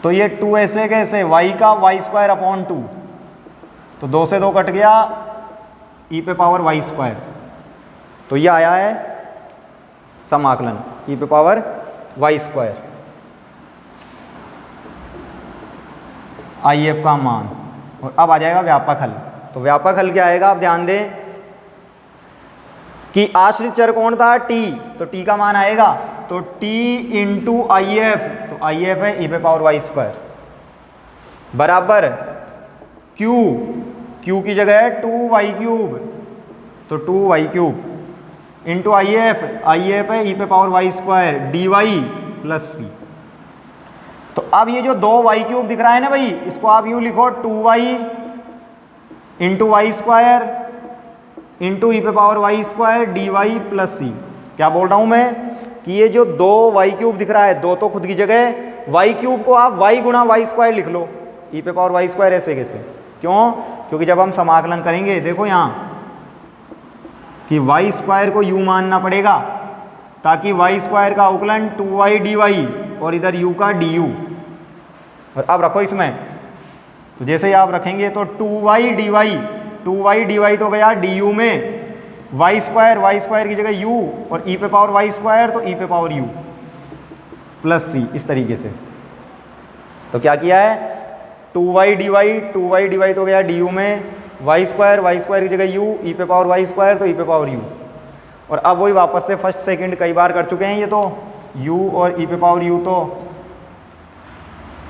तो ये 2 ऐसे कैसे y का y² अपॉन 2, तो 2 से 2 कट गया, e पे पावर y², तो ये आया है समाकलन e पे पावर y²। IF का मान, और अब आ जाएगा व्यापक हल। तो व्यापक हल क्या आएगा, आप ध्यान दें कि आश्रित चर कौन था t, तो t का मान आएगा तो t इंटू IF, तो IF है e पे पावर y² बराबर q की जगह है 2y3, तो 2y3 इंटू IF है e पे power y² dy plus c। तो अब ये जो 2y3 दिख रहा है ना भाई, इसको आप यूँ लिखो 2y into y² into e पे power y² dy plus c। क्या बोल रहा हूँ मैं कि ये जो 2y3 दिख रहा है, 2 तो खुद की जगह, y3 को आप y गुणा y² लिख लो, e पे पावर y² ऐसे कैसे, क्यों? क्योंकि जब हम समाकलन करेंगे, देखो यहाँ कि y² को u मानना पड़ेगा ताकि y² का अवकलन 2y dy और इधर u का du। और अब रखो इसमें, तो जैसे ही आप रखेंगे तो 2y dy तो गया du में, y² की जगह u और e पे पावर y² तो e पे पावर u प्लस c, इस तरीके से। तो क्या किया है, 2y dy तो गया du में, y² की जगह u, e पे पावर y² तो e पे पावर u। और अब वही वापस से फर्स्ट सेकंड कई बार कर चुके हैं ये, तो u और e पे पावर u तो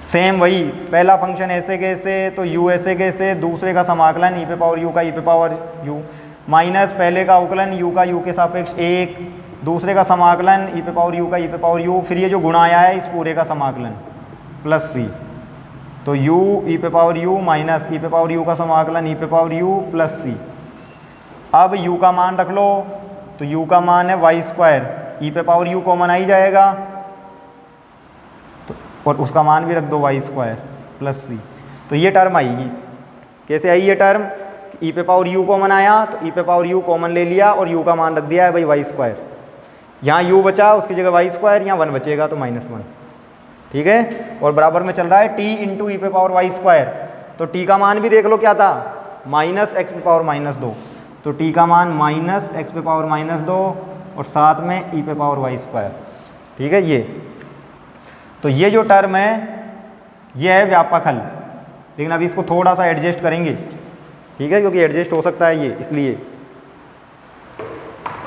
सेम वही, पहला फंक्शन ऐसे कैसे तो u ऐसे कैसे, दूसरे का समाकलन e पे पावर u का e पे पावर u माइनस पहले का अवकलन u का u के सापेक्ष 1, दूसरे का समाकलन e पे पावर u का e पे पावर u, फिर ये जो गुणा आया है इस पूरे का समाकलन प्लस c, तो u e पे पावर u माइनस e पे पावर u का समाकलन e पे पावर u प्लस c। अब u का मान रख लो, तो u का मान है y², e पे पावर u कॉमन आ ही जाएगा, तो और उसका मान भी रख दो y² प्लस c। तो ये टर्म आएगी, कैसे आई ये टर्म ई पे पावर यू कॉमन आया तो ई पे पावर यू कॉमन ले लिया और यू का मान रख दिया है भाई वाई स्क्वायर। यहाँ यू बचा उसकी जगह वाई स्क्वायर, यहाँ 1 बचेगा तो -1, ठीक है। और बराबर में चल रहा है टी इंटू ई पे पावर वाई स्क्वायर, तो टी का मान भी देख लो क्या था, -x पे पावर -2, तो टी का मान -x पे पावर -2 और साथ में ई पे पावर वाई स्क्वायर, ठीक है। ये तो ये जो टर्म है ये है व्यापक हल, लेकिन अभी इसको थोड़ा सा एडजस्ट करेंगे, ठीक है, क्योंकि एडजस्ट हो सकता है ये इसलिए।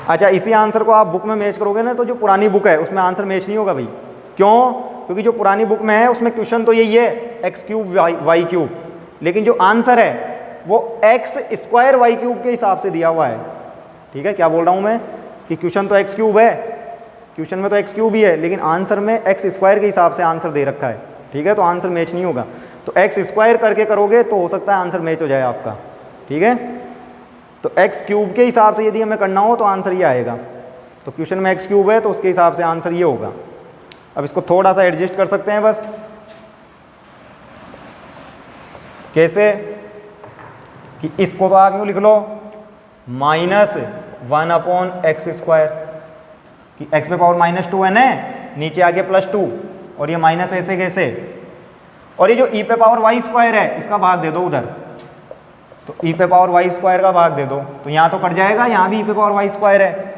अच्छा, इसी आंसर को आप बुक में मैच करोगे ना तो जो पुरानी बुक है उसमें आंसर मैच नहीं होगा भाई। क्यों? क्योंकि जो पुरानी बुक में है उसमें क्वेश्चन तो यही है x³ y³, लेकिन जो आंसर है वो x² y³ के हिसाब से दिया हुआ है, ठीक है। क्या बोल रहा हूँ मैं कि क्वेश्चन तो x³ है, क्वेश्चन में तो x³ ही है, लेकिन आंसर में x² के हिसाब से आंसर दे रखा है, ठीक है, तो आंसर मैच नहीं होगा। तो x² करके करोगे तो हो सकता है आंसर मैच हो जाए आपका, ठीक है। तो x³ के हिसाब से यदि हमें करना हो तो आंसर ये आएगा, तो क्वेश्चन में x³ है तो उसके हिसाब से आंसर ये होगा। अब इसको थोड़ा सा एडजस्ट कर सकते हैं बस, कैसे कि इसको तो आप यूँ लिख लो -1/x² कि x पे पावर -2 है ना, नीचे आगे +2 और ये माइनस ऐसे कैसे, और ये जो e पे पावर y² है इसका भाग दे दो उधर, तो e पे पावर y² का भाग दे दो, तो यहाँ तो कट जाएगा, यहाँ भी e पे पावर y² है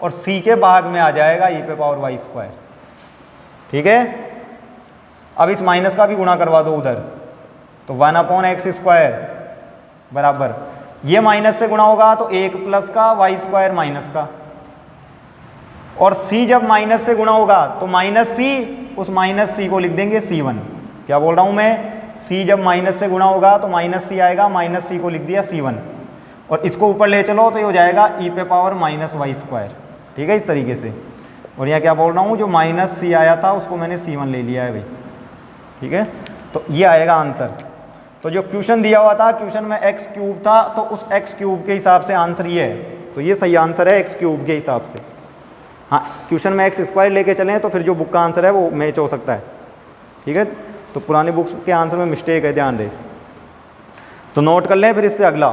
और c के भाग में आ जाएगा e पे पावर y², ठीक है। अब इस माइनस का भी गुणा करवा दो उधर, तो 1/x² बराबर ये माइनस से गुणा होगा तो 1 प्लस का y² माइनस का, और c जब माइनस से गुणा होगा तो -c, उस -c को लिख देंगे c1। क्या बोल रहा हूँ मैं, c जब माइनस से गुणा होगा तो -c आएगा, -c को लिख दिया c1, और इसको ऊपर ले चलो तो ये हो जाएगा e पे पावर -y², ठीक है, इस तरीके से। और यहाँ क्या बोल रहा हूँ, जो -c आया था उसको मैंने c1 ले लिया है भाई, ठीक है। तो ये आएगा आंसर। तो जो क्वेश्चन दिया हुआ था, क्वेश्चन में x³ था, तो उस x³ के हिसाब से आंसर ये है, तो ये सही आंसर है x³ के हिसाब से। हाँ, क्वेश्चन में x² लेके चलें तो फिर जो बुक का आंसर है वो मैच हो सकता है, ठीक है। तो पुरानी बुक्स के आंसर में मिस्टेक है, ध्यान दें, तो नोट कर लें। फिर इससे अगला,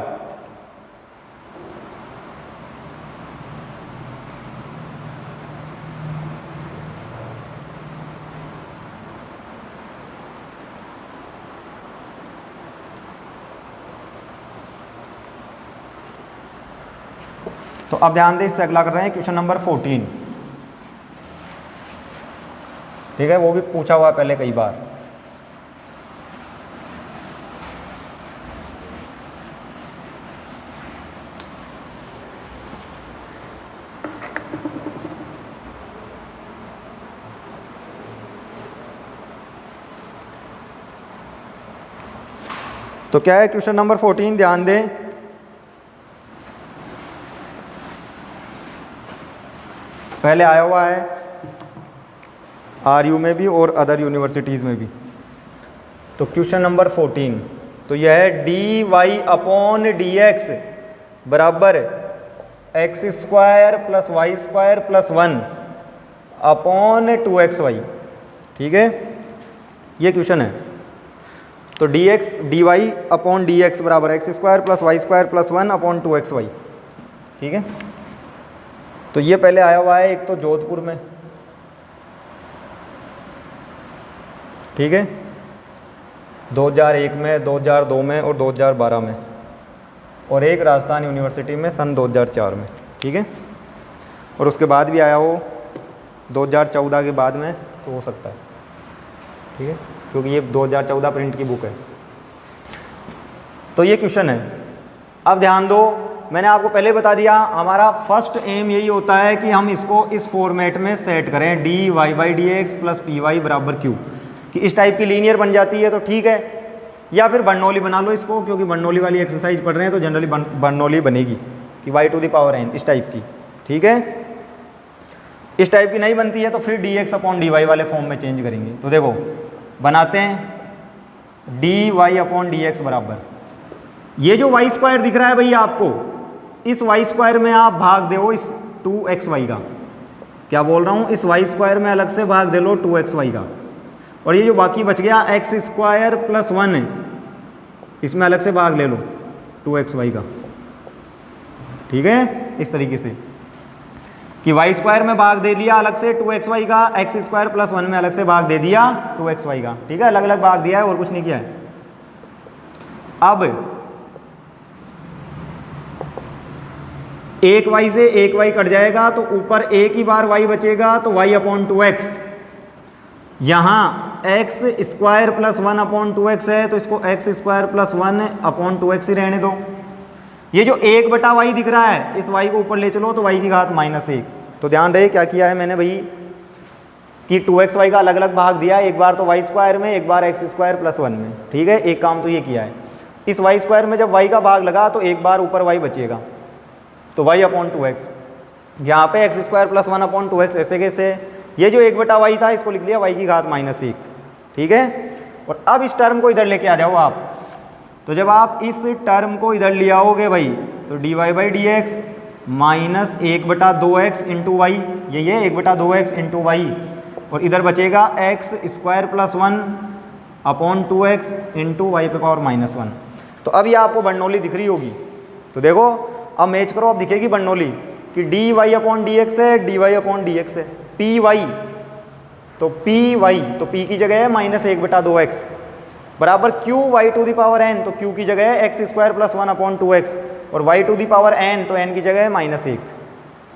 तो अब ध्यान दें, इससे अगला कर रहे हैं क्वेश्चन नंबर 14, ठीक है, वो भी पूछा हुआ है पहले कई बार। तो क्या है क्वेश्चन नंबर 14, ध्यान दें। पहले आया हुआ है RU में भी और अदर यूनिवर्सिटीज़ में भी। तो क्वेश्चन नंबर 14, तो यह है dy/dx बराबर x² + y² + 1/2xy, ठीक है, ये क्वेश्चन है। तो dy/dx बराबर x² + y² + 1/2xy, ठीक है। तो ये पहले आया हुआ है एक तो जोधपुर में, ठीक है, 2001 में, 2002 में और 2012 में, और एक राजस्थान यूनिवर्सिटी में सन 2004 में, ठीक है। और उसके बाद भी आया हो 2014 के बाद में तो हो सकता है, ठीक है, क्योंकि ये 2014 प्रिंट की बुक है। तो ये क्वेश्चन है। अब ध्यान दो, मैंने आपको पहले बता दिया हमारा फर्स्ट एम यही होता है कि हम इसको इस फॉर्मेट में सेट करें dy/dx + py = q, कि इस टाइप की लीनियर बन जाती है तो ठीक है, या फिर बर्नौली बना लो इसको, क्योंकि बर्नौली वाली एक्सरसाइज पढ़ रहे हैं तो जनरली बर्नौली बनेगी कि y⁴n इस टाइप की, ठीक है। इस टाइप की नहीं बनती है तो फिर dx/dy वाले फॉर्म में चेंज करेंगे। तो देखो बनाते हैं dy/dx बराबर, ये जो y² दिख रहा है भैया आपको, इस y² में आप भाग दो इस 2xy का। क्या बोल रहा हूँ, इस y² में अलग से भाग दे लो 2xy का, और ये जो बाकी बच गया x² + 1 है, इसमें अलग से भाग ले लो, 2xy का, ठीक है, इस तरीके से कि वाई स्क्वायर में भाग दे दिया अलग से 2xy का, एक्स स्क्वायर प्लस 1 में अलग से भाग दे दिया 2xy का, ठीक है, अलग अलग भाग दिया है और कुछ नहीं किया है। अब एक y से एक y कट जाएगा तो ऊपर एक ही बार y बचेगा तो y अपॉन 2x, यहाँ x square plus 1 upon 2x है तो इसको x square plus 1 upon 2x ही रहने दो। ये जो 1/y दिख रहा है इस y को ऊपर ले चलो तो y की घात -1। तो ध्यान रहे क्या किया है मैंने भाई कि 2xy का अलग अलग भाग दिया, एक बार तो y स्क्वायर में, एक बार एक्स स्क्वायर प्लस 1 में, ठीक है, एक काम तो ये किया है। इस y स्क्वायर में जब y का भाग लगा तो एक बार ऊपर y बचेगा तो y अपॉन 2x, यहाँ पे x square plus 1 upon 2x ऐसे कैसे, ये जो 1/y था इसको लिख लिया y की घात -1, ठीक है। और अब इस टर्म को इधर लेके आ जाओ आप, तो जब आप इस टर्म को इधर ले आओगे भाई तो dy/dx minus 1/2x into Y, ये 1/2x इंटू वाई, और इधर बचेगा x square plus 1 upon 2x into y पे पावर -1। तो अब ये आपको बर्नौली दिख रही होगी, तो देखो अब मैच करो, अब दिखेगी बर्नौली कि dy/dx है, dy/dx है, py तो py तो p की जगह है -1/2x बराबर qy⁴n, तो q की जगह है x square plus 1 upon 2x और y⁴n तो n की जगह है -1,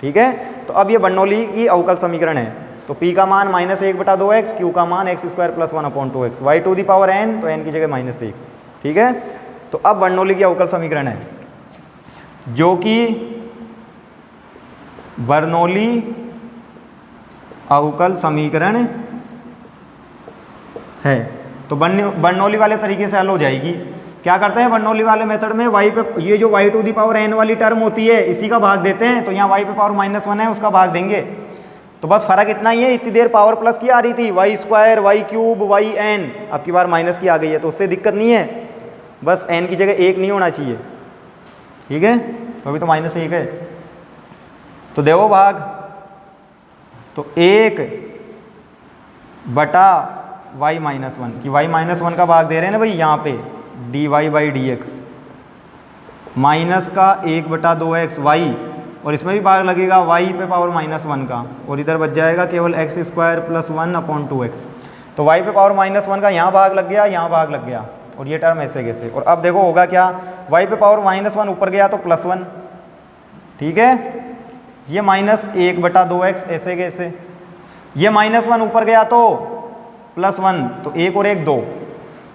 ठीक है। तो अब ये बर्नौली की अवकल समीकरण है, तो p का मान -1/2x, q का मान x square plus 1 upon 2x, y⁴n तो n की जगह -1, ठीक है। तो अब बर्नौली की अवकल समीकरण है जो कि बर्नौली अवकल समीकरण है, तो बर्नौली वाले तरीके से हल हो जाएगी। क्या करते हैं बर्नौली वाले मेथड में, y पे ये जो y⁴n वाली टर्म होती है इसी का भाग देते हैं, तो यहाँ y पे पावर -1 है उसका भाग देंगे, तो बस फर्क इतना ही है, इतनी देर पावर प्लस की आ रही थी y स्क्वायर y³ yn, अब की बार माइनस की आ गई है तो उससे दिक्कत नहीं है, बस n की जगह 1 नहीं होना चाहिए, ठीक है। तो अभी तो -1 है, तो देखो भाग, तो 1/y-1 कि y-1 का भाग दे रहे हैं ना भाई यहाँ पे dy/dx माइनस का 1/2x y, और इसमें भी भाग लगेगा y पे पावर -1 का, और इधर बच जाएगा केवल x square plus 1 upon 2x, तो y पे पावर -1 का यहाँ भाग लग गया, यहाँ भाग लग गया, और ये टर्म ऐसे कैसे। और अब देखो होगा क्या, y पे पावर -1 ऊपर गया तो +1, ठीक है, ये -1/2x ऐसे कैसे, ये -1 ऊपर गया तो +1, तो 1 और 1 2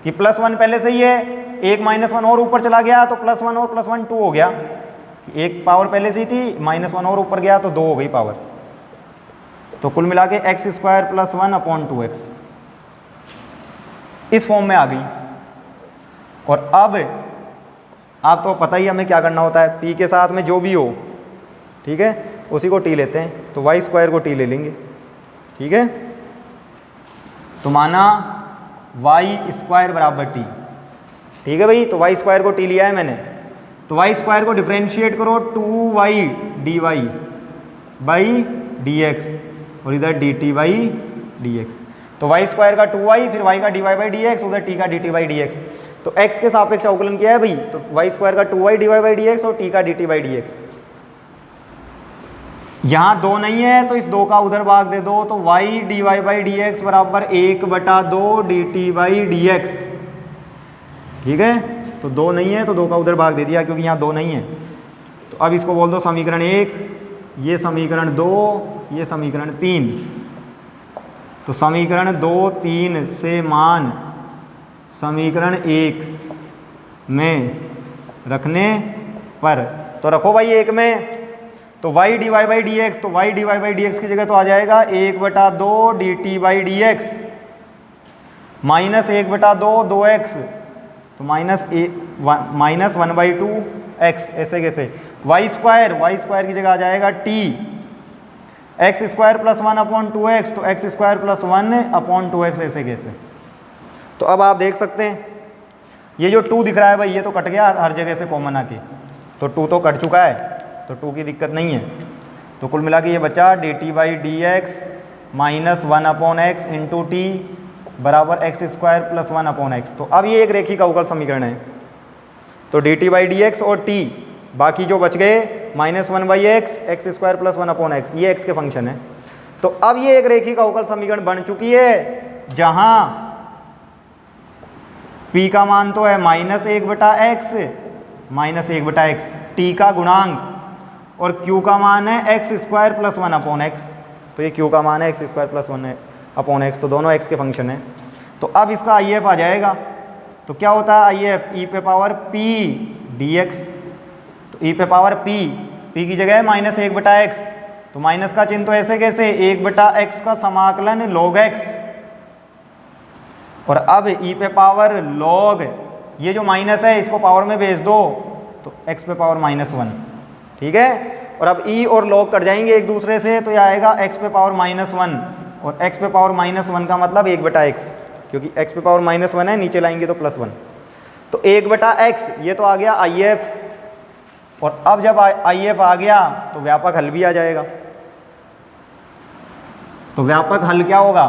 कि +1 पहले से ही है, एक -1 और ऊपर चला गया तो +1 और +1 2 हो गया, एक पावर पहले से ही थी, -1 और ऊपर गया तो 2 हो गई पावर, तो कुल मिला के x square plus 1 upon 2x इस फॉर्म में आ गई। और अब आप तो पता ही हमें क्या करना होता है, p के साथ में जो भी हो, ठीक है, उसी को t लेते हैं, तो y स्क्वायर को t ले लेंगे, ठीक है। तो माना y स्क्वायर बराबर t, ठीक है भाई, तो y स्क्वायर को t लिया है मैंने, तो y स्क्वायर को डिफ्रेंशिएट करो 2y dy/dx और इधर dt/dx, तो y स्क्वायर का 2y, फिर y का dy/dx, उधर t का dt/dx, तो x के सापेक्ष अवकलन किया है भाई, तो y स्क्वायर का 2y dy/dx और t का dt/dx। यहाँ 2 नहीं है तो इस 2 का उधर भाग दे दो, तो y dy/dx बराबर 1/2 dt/dx, ठीक है। तो 2 नहीं है तो 2 का उधर भाग दे दिया क्योंकि यहाँ 2 नहीं है। तो अब इसको बोल दो समीकरण 1, ये समीकरण 2, ये समीकरण 3। तो समीकरण 2 3 से मान समीकरण 1 में रखने पर, तो रखो भाई 1 में, तो y dy/dx, तो y dy/dx की जगह तो आ जाएगा 1/2 dt/dx माइनस 1/2 2x, तो -1/2x ऐसे कैसे, y स्क्वायर की जगह आ जाएगा t, x square plus 1 upon 2x, तो x square plus 1 upon 2x ऐसे कैसे। तो अब आप देख सकते हैं ये जो 2 दिख रहा है भाई ये तो कट गया हर जगह से कॉमन आके, तो 2 तो कट चुका है, तो 2 की दिक्कत नहीं है। तो कुल मिला के ये बचा dt/dx -1/x इंटू टी बराबर एक्स स्क्वायर प्लस 1/x। तो अब ये एक रेखिक अवकल समीकरण है, तो D T by d x और टी, बाकी जो बच गए -1/x, x² + 1/x, ये x के फंक्शन है। तो अब ये एक रेखिक अवकल समीकरण बन चुकी है जहां p का मान तो है -1/x, t का गुणांक और q का मान है x² + 1/x, तो ये q का मान है x² + 1/x, तो दोनों x के फंक्शन है। तो अब इसका IF आ जाएगा, तो क्या होता है IF, e पे पावर p dx, तो e पे पावर p की जगह है -1/x, तो माइनस का चिन्ह तो ऐसे कैसे, 1/x का समाकलन log x, और अब e पे पावर log, ये जो माइनस है इसको पावर में भेज दो तो x पे पावर -1, ठीक है। और अब e और log कट जाएंगे एक दूसरे से, तो यह आएगा x पे पावर -1, और x पे पावर -1 का मतलब 1/x, क्योंकि x पे पावर -1 है, नीचे लाएंगे तो +1, तो 1/x ये तो आ गया IF। और अब जब IF आ गया तो व्यापक हल भी आ जाएगा। तो व्यापक हल क्या होगा,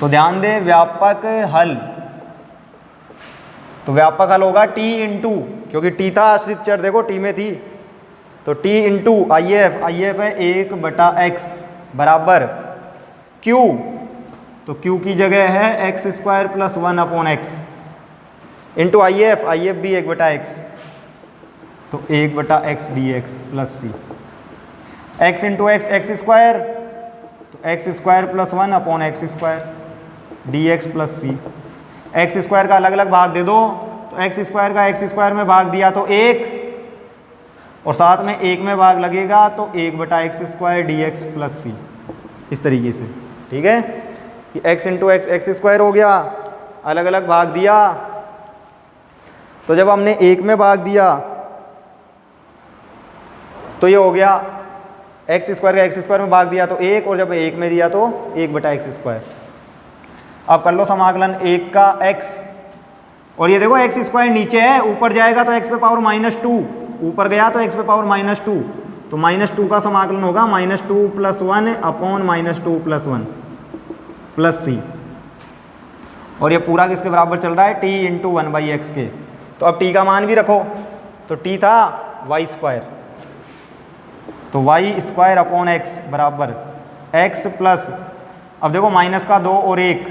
तो ध्यान दे व्यापक हल, तो व्यापक हल होगा t इंटू, क्योंकि t था आश्रित चर, देखो t में थी, तो t इंटू IF है 1/x बराबर q, तो q की जगह है x² + 1/x इंटू IF भी 1/x, तो 1/x dx + c, x into x x², तो x² + 1/x² dx + c, x² का अलग अलग भाग दे दो, तो x² का x² में भाग दिया तो 1, और साथ में 1 में भाग लगेगा तो 1/x² dx + c, इस तरीके से, ठीक है कि x इंटू x x² हो गया, अलग अलग भाग दिया, तो जब हमने 1 में भाग दिया तो ये हो गया x² का x² में भाग दिया तो 1, और जब 1 में दिया तो 1/x²। अब कर लो समाकलन 1 का x, और ये देखो x² नीचे है, ऊपर जाएगा तो x पे पावर -2, ऊपर गया तो x पे पावर -2, तो -2 का समाकलन होगा -2 + 1/-2 + 1 + c, और ये पूरा किसके बराबर चल रहा है, t इंटू 1/x के। तो अब t का मान भी रखो, तो t था y², तो y² बराबर x प्लस, अब देखो माइनस का 2 और 1,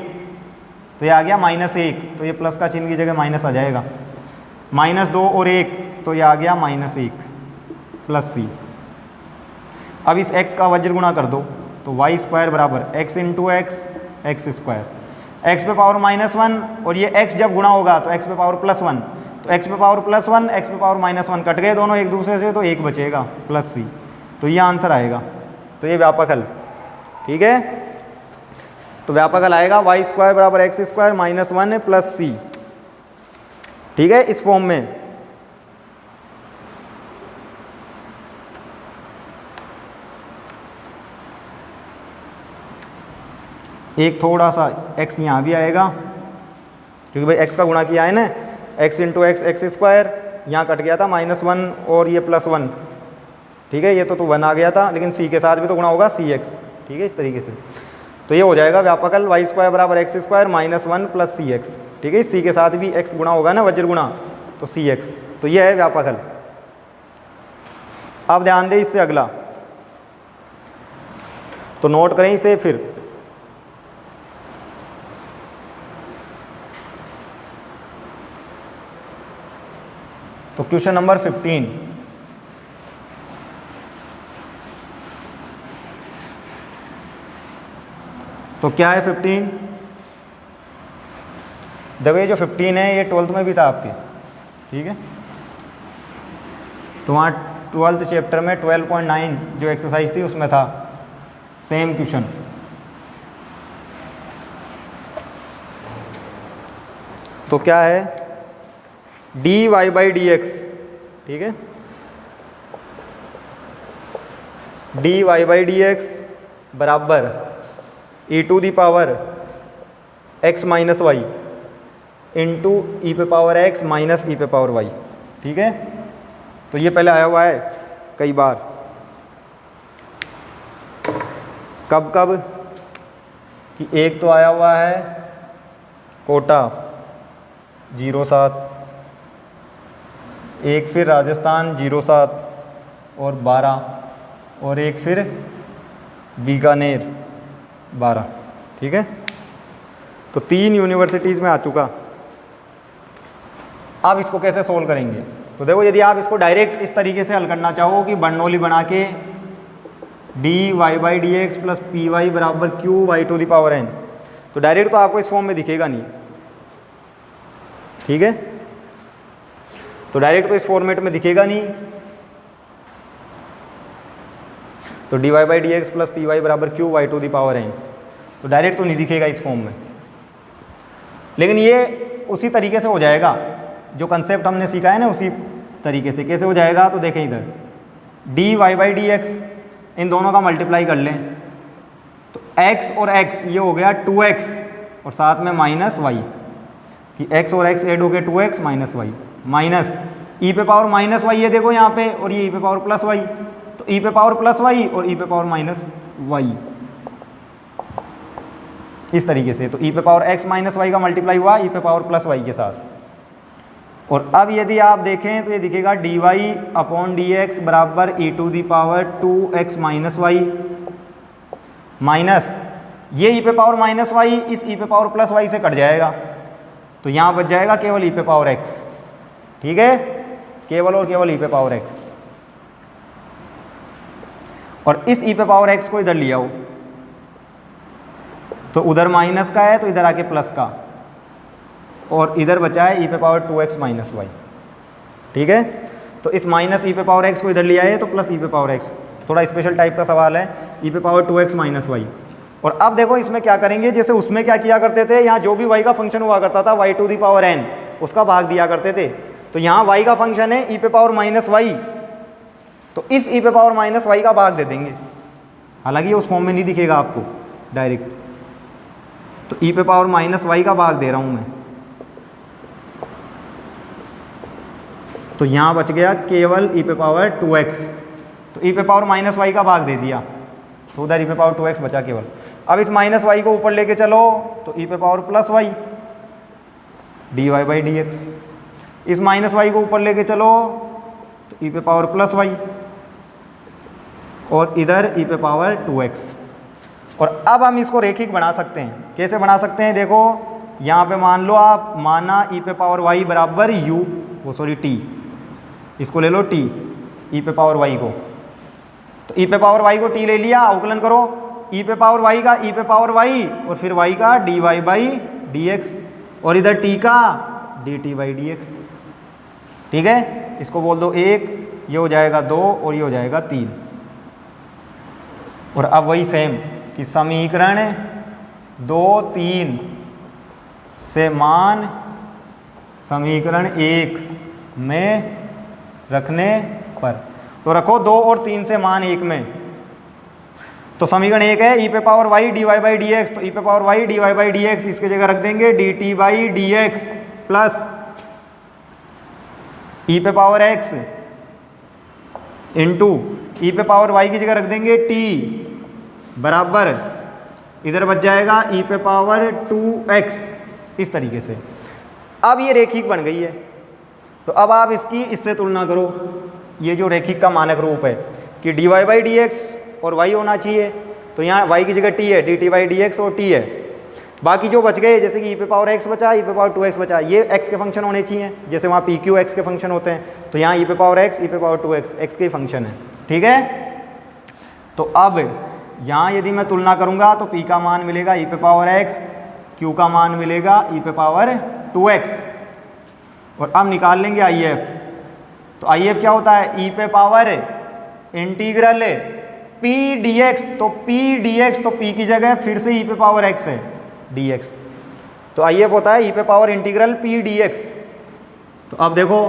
तो ये आ गया -1, तो ये प्लस का चिन्ह की जगह माइनस आ जाएगा, -2 और 1, तो ये आ गया -1 + c। अब इस x का वज्र गुणा कर दो, तो y² बराबर x into x x², x पे पावर -1, और ये x जब गुणा होगा तो x पे पावर +1, तो x पे पावर +1 x पे पावर -1 कट गए दोनों एक दूसरे से, तो 1 बचेगा + c, तो ये आंसर आएगा। तो ये व्यापक हल, ठीक है, तो व्यापक हल आएगा y² बराबर x² -1 + c, ठीक है, इस फॉर्म में। एक थोड़ा सा x यहाँ भी आएगा, क्योंकि भाई x का गुणा किया है ना, x इंटू x x², यहाँ कट गया था -1 और ये +1, ठीक है, ये तो 1 आ गया था, लेकिन c के साथ भी तो गुणा होगा cx, ठीक है, इस तरीके से। तो ये हो जाएगा व्यापक हल y² बराबर x² -1 + cx, ठीक है, c के साथ भी x गुणा होगा ना, वज्र गुणा, तो cx, तो ये है व्यापक हल। अब ध्यान दें इससे अगला, तो नोट करें इसे फिर, तो क्वेश्चन नंबर 15, तो क्या है 15, देखो ये जो 15 है ये 12th में भी था आपके, ठीक है, तो वहाँ 12th चैप्टर में 12.9 जो एक्सरसाइज थी उसमें था सेम क्वेश्चन। तो क्या है, dy/dx, ठीक है, dy/dx बराबर e⁻x - y into e⁻x - e⁻y, ठीक है, तो ये पहले आया हुआ है कई बार, कब कब कि एक तो आया हुआ है कोटा 07, एक फिर राजस्थान 07 और 12, और एक फिर बीकानेर 12। ठीक है, तो 3 यूनिवर्सिटीज़ में आ चुका। अब इसको कैसे सोल्व करेंगे? तो देखो, यदि आप इसको डायरेक्ट इस तरीके से हल करना चाहो कि बर्नौली बना के dy/dx प्लस py बराबर q/n, तो डायरेक्ट तो आपको इस फॉर्म में दिखेगा नहीं। ठीक है, तो डायरेक्ट तो इस फॉर्मेट में दिखेगा नहीं। तो dy/dx प्लस py बराबर q/n, तो डायरेक्ट तो नहीं दिखेगा इस फॉर्म में। लेकिन ये उसी तरीके से हो जाएगा, जो कंसेप्ट हमने सीखा है ना, उसी तरीके से। कैसे हो जाएगा? तो देखें इधर, dy/dx, इन दोनों का मल्टीप्लाई कर लें, तो x और x ये हो गया 2x और साथ में माइनस y, कि x और x ऐड हो गए 2x minus y, minus e पे पावर माइनस y, ये देखो यहाँ पे, और ये e पे पावर प्लस y, तो e पे पावर प्लस y और e पे पावर माइनस y, इस तरीके से। तो e पे पावर x माइनस y का मल्टीप्लाई हुआ e पे पावर प्लस y के साथ। और अब यदि आप देखें तो ये दिखेगा dy/dx बराबर e⁻² माइनस y, माइनस ये e पे पावर माइनस y इस e पे पावर प्लस y से कट जाएगा, तो यहाँ बच जाएगा केवल e पे पावर x। ठीक है, केवल और केवल e पे पावर x, और इस e पे पावर x को इधर लिया हो, तो उधर माइनस का है तो इधर आके प्लस का, और इधर बचा है e पे पावर 2x माइनस y। ठीक है, तो इस माइनस e पे पावर x को इधर लिया है तो प्लस e पे पावर x, तो थोड़ा स्पेशल टाइप का सवाल है, e पे पावर 2x माइनस y। और अब देखो इसमें क्या करेंगे, जैसे उसमें क्या किया करते थे, यहाँ जो भी y का फंक्शन हुआ करता था y⁻n, उसका भाग दिया करते थे। तो यहाँ y का फंक्शन है e पे पावर माइनस y, तो इस e पे पावर माइनस y का भाग दे देंगे। हालांकि ये उस फॉर्म में नहीं दिखेगा आपको डायरेक्ट, तो e पे पावर माइनस y का भाग दे रहा हूँ मैं, तो यहाँ बच गया केवल e पे पावर 2x, तो e पे पावर माइनस y का भाग दे दिया, तो उधर e पे पावर 2x बचा केवल। अब इस माइनस y को ऊपर लेके चलो, तो e पे पावर प्लस y dy/dx, इस माइनस y को ऊपर लेके चलो तो e पे पावर प्लस y, और इधर e पे पावर 2x। और अब हम इसको रेखिक बना सकते हैं। कैसे बना सकते हैं? देखो, यहाँ पे मान लो आप, माना e पे पावर y बराबर t, इसको ले लो t, e पे पावर y को, तो e पे पावर y को t ले लिया, अवकलन करो, e पे पावर y का e पे पावर y और फिर y का dy/dx, और इधर t का dt/dx। ठीक है, इसको बोल दो 1, ये हो जाएगा 2 और ये हो जाएगा 3। और अब वही सेम कि समीकरण 2, 3 से मान समीकरण 1 में रखने पर, तो रखो 2 और 3 से मान 1 में, तो समीकरण 1 है e पे पावर y dy/dx, तो e पे पावर y dy/dx इसके जगह रख देंगे dt/dx प्लस e पे पावर x इंटू e पे पावर y की जगह रख देंगे t बराबर, इधर बच जाएगा e पे पावर 2x, इस तरीके से। अब ये रेखिक बन गई है, तो अब आप इसकी इससे तुलना करो। ये जो रेखिक का मानक रूप है कि dy/dx और y होना चाहिए, तो यहाँ y की जगह t है, dt/dx और t है। बाकी जो बच गए, जैसे कि e पे पावर x बचा, e पे पावर 2x बचा, ये x के फंक्शन होने चाहिए, जैसे वहाँ pq x के फंक्शन होते हैं, तो यहाँ e पे पावर x, e पे पावर 2x x के फंक्शन है। ठीक है, तो अब यहाँ यदि मैं तुलना करूँगा तो p का मान मिलेगा e पे पावर x, q का मान मिलेगा e पे पावर 2x, और अब निकाल लेंगे IF। तो IF क्या होता है? e पे पावर इंटीग्रल p dx, तो p dx, तो p की जगह फिर से e पे पावर x है dx, तो IF होता है e पे पावर इंटीग्रल p dx। तो अब देखो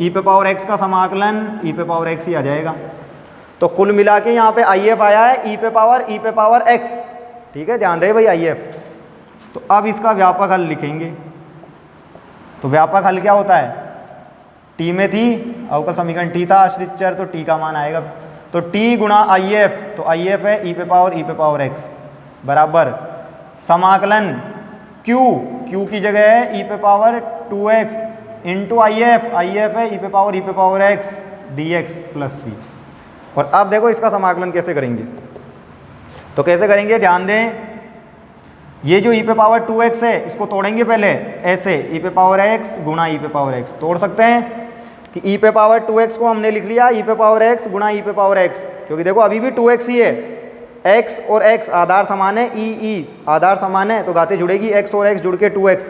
e पे पावर x का समाकलन e पे पावर x ही आ जाएगा, तो कुल मिला के यहाँ पे IF आया है e पे पावर x। ठीक है, ध्यान रहे भाई IF। तो अब इसका व्यापक हल लिखेंगे, तो व्यापक हल क्या होता है? t में थी अवकल समीकरण t था आश्रित चर, तो t का मान आएगा, तो t गुणा IF, तो IF है e पे पावर x बराबर समाकलन क्यू की जगह है ई पे power 2x into I F है ई पे पावर x dx प्लस सी। और अब देखो इसका समाकलन कैसे करेंगे, तो कैसे करेंगे ध्यान दें, ये जो ई पे पावर 2x है इसको तोड़ेंगे पहले ऐसे, ई पे पावर x गुणा ई पे पावर x तोड़ सकते हैं कि ई पे पावर 2x को हमने लिख लिया ई पे पावर x गुणा ई पे पावर x, क्योंकि देखो अभी भी 2x ही है, x और x आधार समान है, ई आधार समान है तो घाते जुड़ेगी x और x जुड़ के 2x,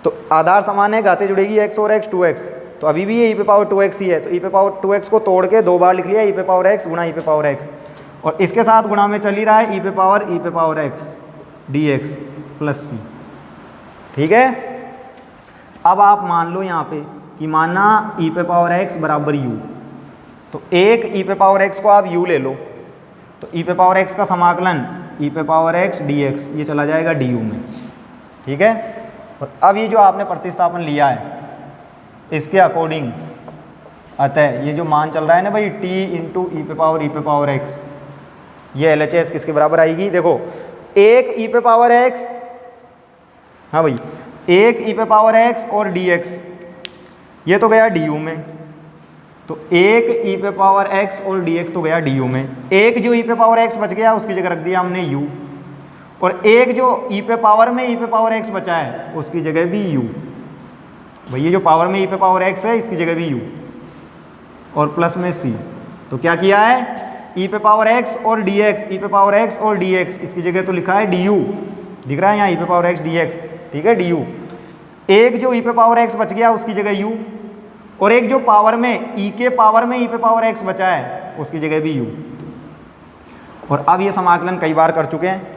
तो आधार समान है घाते जुड़ेगी x और x 2x, तो अभी भी ये ई पे पावर 2x ही है, तो ई पे पावर 2x को तोड़ के 2 बार लिख लिया ई पे पावर x गुणा ई पे पावर x, और इसके साथ गुणा में चल ही रहा है ई पे पावर x dx प्लस सी। ठीक है, अब आप मान लो यहाँ पे कि माना ई पे पावर x बराबर u, तो एक ई पे पावर x को आप u ले लो, तो ई पे पावर x का समाकलन ई पे पावर x dx ये चला जाएगा du में। ठीक है, और अब ये जो आपने प्रतिस्थापन लिया है इसके अकॉर्डिंग, अतः ये जो मान चल रहा है ना भाई t इंटू ई पे पावर x, ये LHS किसके बराबर आएगी, देखो एक ई पे पावर x, हाँ भाई एक ई पे पावर x और dx ये तो गया du में, तो एक ई पे पावर x और dx तो गया du में, एक जो ई पे पावर x बच गया उसकी जगह रख दिया हमने u, और एक जो ई पे पावर में ई पे पावर x बचा है उसकी जगह भी u, भाई ये जो पावर में ई पे पावर x है इसकी जगह भी u और प्लस में c, तो क्या किया है ई पे पावर x और dx, ई पे पावर x और dx इसकी जगह तो लिखा है du, दिख रहा है यहाँ ई पे पावर x dx, ठीक है du, एक जो ई पे पावर x बच गया उसकी जगह u, और एक जो पावर में ई के पावर में ई पे पावर x बचा है उसकी जगह भी u, और अब ये समाकलन कई बार कर चुके हैं।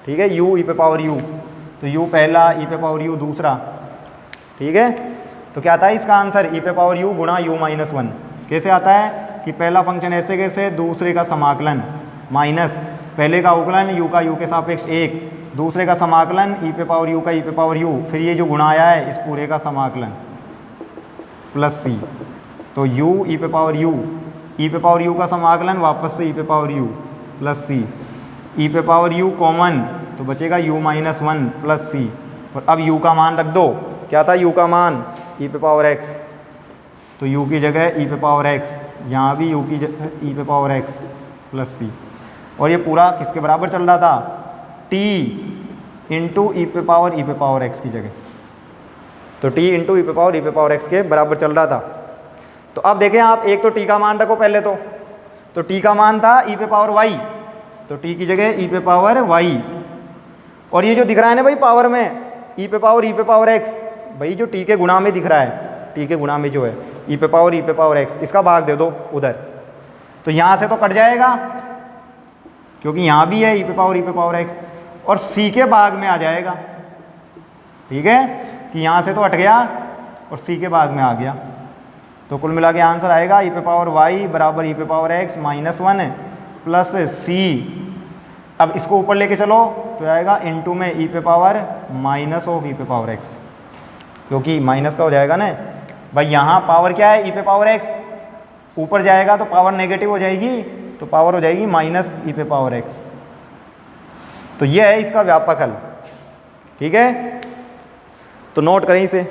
ठीक है, u ई पे पावर u, तो u पहला ई पे पावर u दूसरा, ठीक है, तो क्या आता है इसका आंसर ई पे पावर u गुणा u माइनस 1, कैसे आता है कि पहला फंक्शन ऐसे कैसे, दूसरे का समाकलन माइनस पहले का उकलन u का u के सापेक्ष 1, दूसरे का समाकलन ई पे पावर u का ई पे पावर u, फिर ये जो गुणा आया है इस पूरे का समाकलन प्लस c, तो u ई पे पावर u का समाकलन वापस से ई पे पावर u प्लस c, ई पे पावर u कॉमन तो बचेगा u माइनस 1 प्लस c, और अब u का मान रख दो, क्या था u का मान ई पे पावर x, तो u की जगह ई पे पावर x, यहाँ भी u की जगह ई पे पावर x प्लस c, और ये पूरा किसके बराबर चल रहा था t इंटू ई पे पावर x की जगह, तो t इंटू ई पे पावर x के बराबर चल रहा था। तो अब देखें आप, एक तो t का मान रखो पहले, तो t का मान था ई पे पावर y, तो t की जगह ई पे पावर y, और ये जो दिख रहा है ना भाई पावर में ई पे पावर x, भाई जो t के गुणा में दिख रहा है, t के गुणा में जो है ई पे पावर x, इसका भाग दे दो उधर, तो यहाँ से तो कट जाएगा क्योंकि यहाँ भी है ई पे पावर x, और c के भाग में आ जाएगा। ठीक है, कि यहाँ से तो हट गया और c के भाग में आ गया, तो कुल मिला के आंसर आएगा ई पे पावर y बराबर ई पे power x minus 1 plus c। अब इसको ऊपर लेके चलो तो आएगा इनटू में ई पे पावर माइनस ऑफ ई पे पावर x, क्योंकि माइनस का हो जाएगा ना भाई, यहाँ पावर क्या है ई पे पावर x, ऊपर जाएगा तो पावर नेगेटिव हो जाएगी, तो पावर हो जाएगी माइनस ई पे पावर x, तो ये है इसका व्यापक हल। ठीक है, तो नोट करें इसे।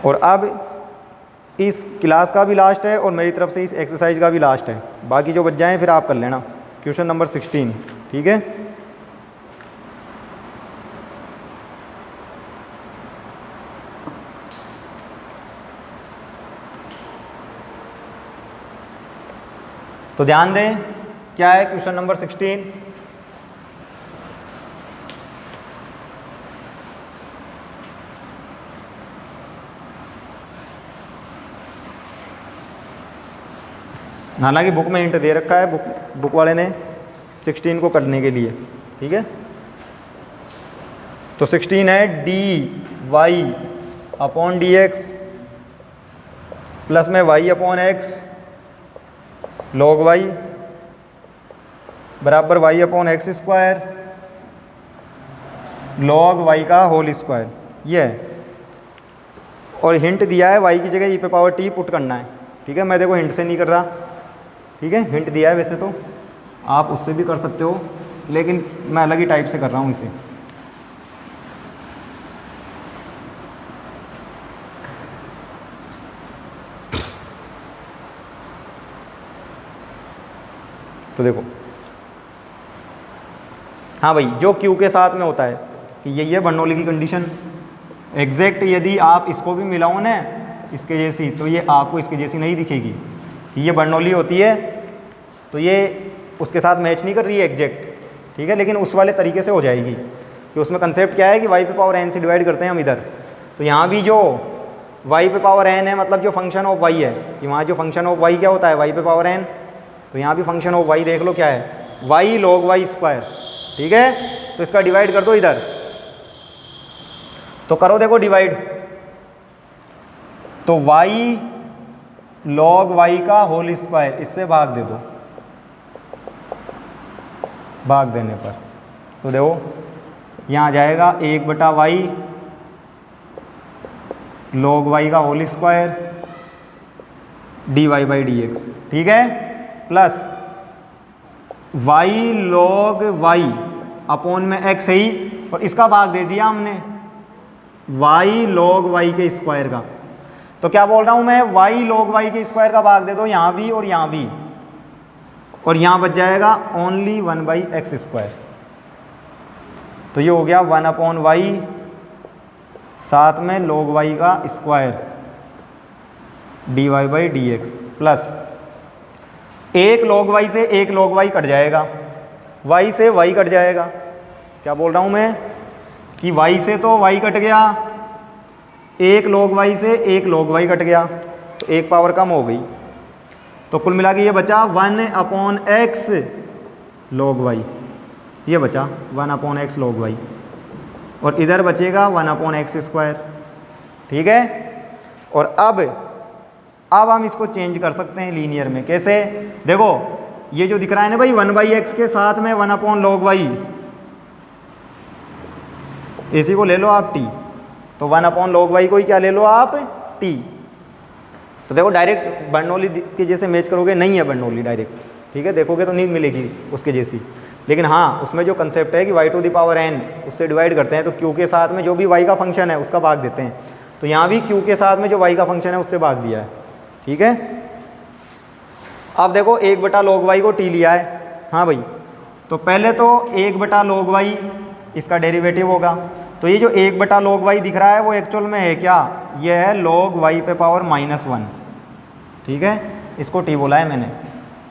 और अब इस क्लास का भी लास्ट है और मेरी तरफ से इस एक्सरसाइज का भी लास्ट है, बाकी जो बच जाएँ फिर आप कर लेना। क्वेश्चन नंबर 16, ठीक है। तो ध्यान दें क्या है क्वेश्चन नंबर 16। हालांकि बुक में हिंट दे रखा है बुक वाले ने 16 को करने के लिए, ठीक है। तो 16 है dy अपॉन dx प्लस में y upon x log y बराबर y upon x square log y का होल स्क्वायर, ये है। और हिंट दिया है y की जगह e पे पावर t पुट करना है। ठीक है, मैं देखो हिंट से नहीं कर रहा। ठीक है, हिंट दिया है, वैसे तो आप उससे भी कर सकते हो, लेकिन मैं अलग ही टाइप से कर रहा हूँ इसे। तो देखो, हाँ भाई, जो Q के साथ में होता है कि यही है बर्नौली की कंडीशन एग्जैक्ट। यदि आप इसको भी मिलाओ ना इसके जैसी, तो ये आपको इसके जैसी नहीं दिखेगी कि ये बर्नौली होती है, तो ये उसके साथ मैच नहीं कर रही है एग्जैक्ट। ठीक है, लेकिन उस वाले तरीके से हो जाएगी कि उसमें कंसेप्ट क्या है कि y पे पावर n से डिवाइड करते हैं हम इधर। तो यहाँ भी जो y पे पावर n है, मतलब जो फंक्शन ऑफ y है, कि वहाँ जो फंक्शन ऑफ y क्या होता है, y पे पावर n। तो यहाँ भी फंक्शन ऑफ y देख लो क्या है, y log y स्क्वायर। ठीक है, तो इसका डिवाइड कर दो इधर, तो करो देखो डिवाइड, तो y log y का होल स्क्वायर, इससे भाग दे दो, भाग देने पर तो देखो यहाँ जाएगा 1/y log y का होल स्क्वायर dy/dx। ठीक है, plus y log y upon में x है ही, और इसका भाग दे दिया हमने y log y के स्क्वायर का। तो क्या बोल रहा हूँ मैं, y log y के स्क्वायर का भाग दे दो यहाँ भी और यहाँ भी, और यहाँ बच जाएगा ओनली 1/x स्क्वायर। तो ये हो गया 1/y साथ में log y का स्क्वायर dy/dx, प्लस एक log y से एक log y कट जाएगा, y से y कट जाएगा। क्या बोल रहा हूँ मैं कि y से तो y कट गया, एक log y से एक log y कट गया, तो एक पावर कम हो गई। तो कुल मिला के ये बचा 1/x log y, ये बचा 1/x log y, और इधर बचेगा 1/x स्क्वायर। ठीक है, और अब हम इसको चेंज कर सकते हैं लीनियर में। कैसे, देखो ये जो दिख रहा है ना भाई 1/x के साथ में 1/log y, इसी को ले लो आप t, तो 1/log y को ही क्या ले लो आप t। तो देखो डायरेक्ट बर्नौली के जैसे मैच करोगे नहीं है बर्नौली डायरेक्ट। ठीक है, देखोगे तो नहीं मिलेगी उसके जैसी, लेकिन हाँ उसमें जो कंसेप्ट है कि y⁴n उससे डिवाइड करते हैं, तो q के साथ में जो भी y का फंक्शन है उसका भाग देते हैं। तो यहाँ भी q के साथ में जो y का फंक्शन है उससे भाग दिया है। ठीक है, अब देखो 1/log y को t लिया है। हाँ भाई, तो पहले तो 1/log y इसका डेरिवेटिव होगा। तो ये जो 1/log y दिख रहा है वो एक्चुअल में है क्या, ये है log y पे पावर -1। ठीक है, इसको t बोला है मैंने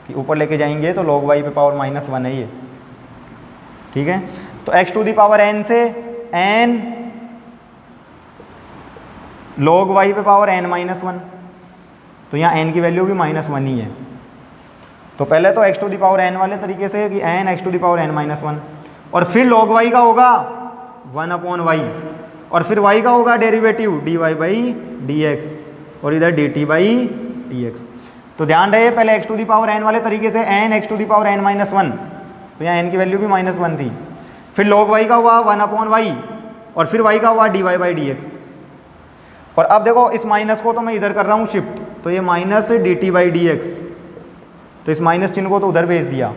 कि ऊपर लेके जाएंगे तो log y पे पावर -1 है ये। ठीक है, तो x⁴n से n log y पे पावर n-1, तो यहाँ n की वैल्यू भी -1 ही है। तो पहले तो x⁴n वाले तरीके से कि n x⁴n-1, और फिर log y का होगा 1/y, और फिर y का होगा डेरिवेटिव dy/dx, और इधर dt/dx। तो ध्यान रहे पहले x⁴n वाले तरीके से n x⁴n-1, तो यहाँ n की वैल्यू भी -1 थी। फिर log y का हुआ 1/y, और फिर y का हुआ dy/dx। और अब देखो इस माइनस को तो मैं इधर कर रहा हूँ शिफ्ट, तो ये माइनस dt/dx, तो इस माइनस चिन्ह को तो उधर भेज दिया।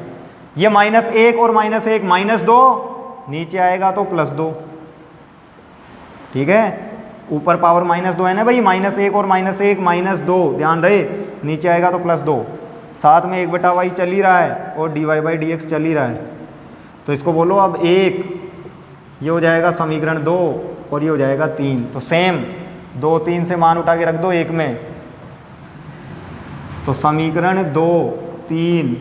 ये -1 और -1 -2 नीचे आएगा तो +2। ठीक है, ऊपर पावर -2 है ना भाई, -1 और -1 -2, ध्यान रहे नीचे आएगा तो +2, साथ में 1/y चल ही रहा है और dy/dx चल ही रहा है। तो इसको बोलो अब 1, ये हो जाएगा समीकरण 2, और ये हो जाएगा 3। तो सेम 2 3 से मान उठा के रख दो 1 में, तो समीकरण 2 3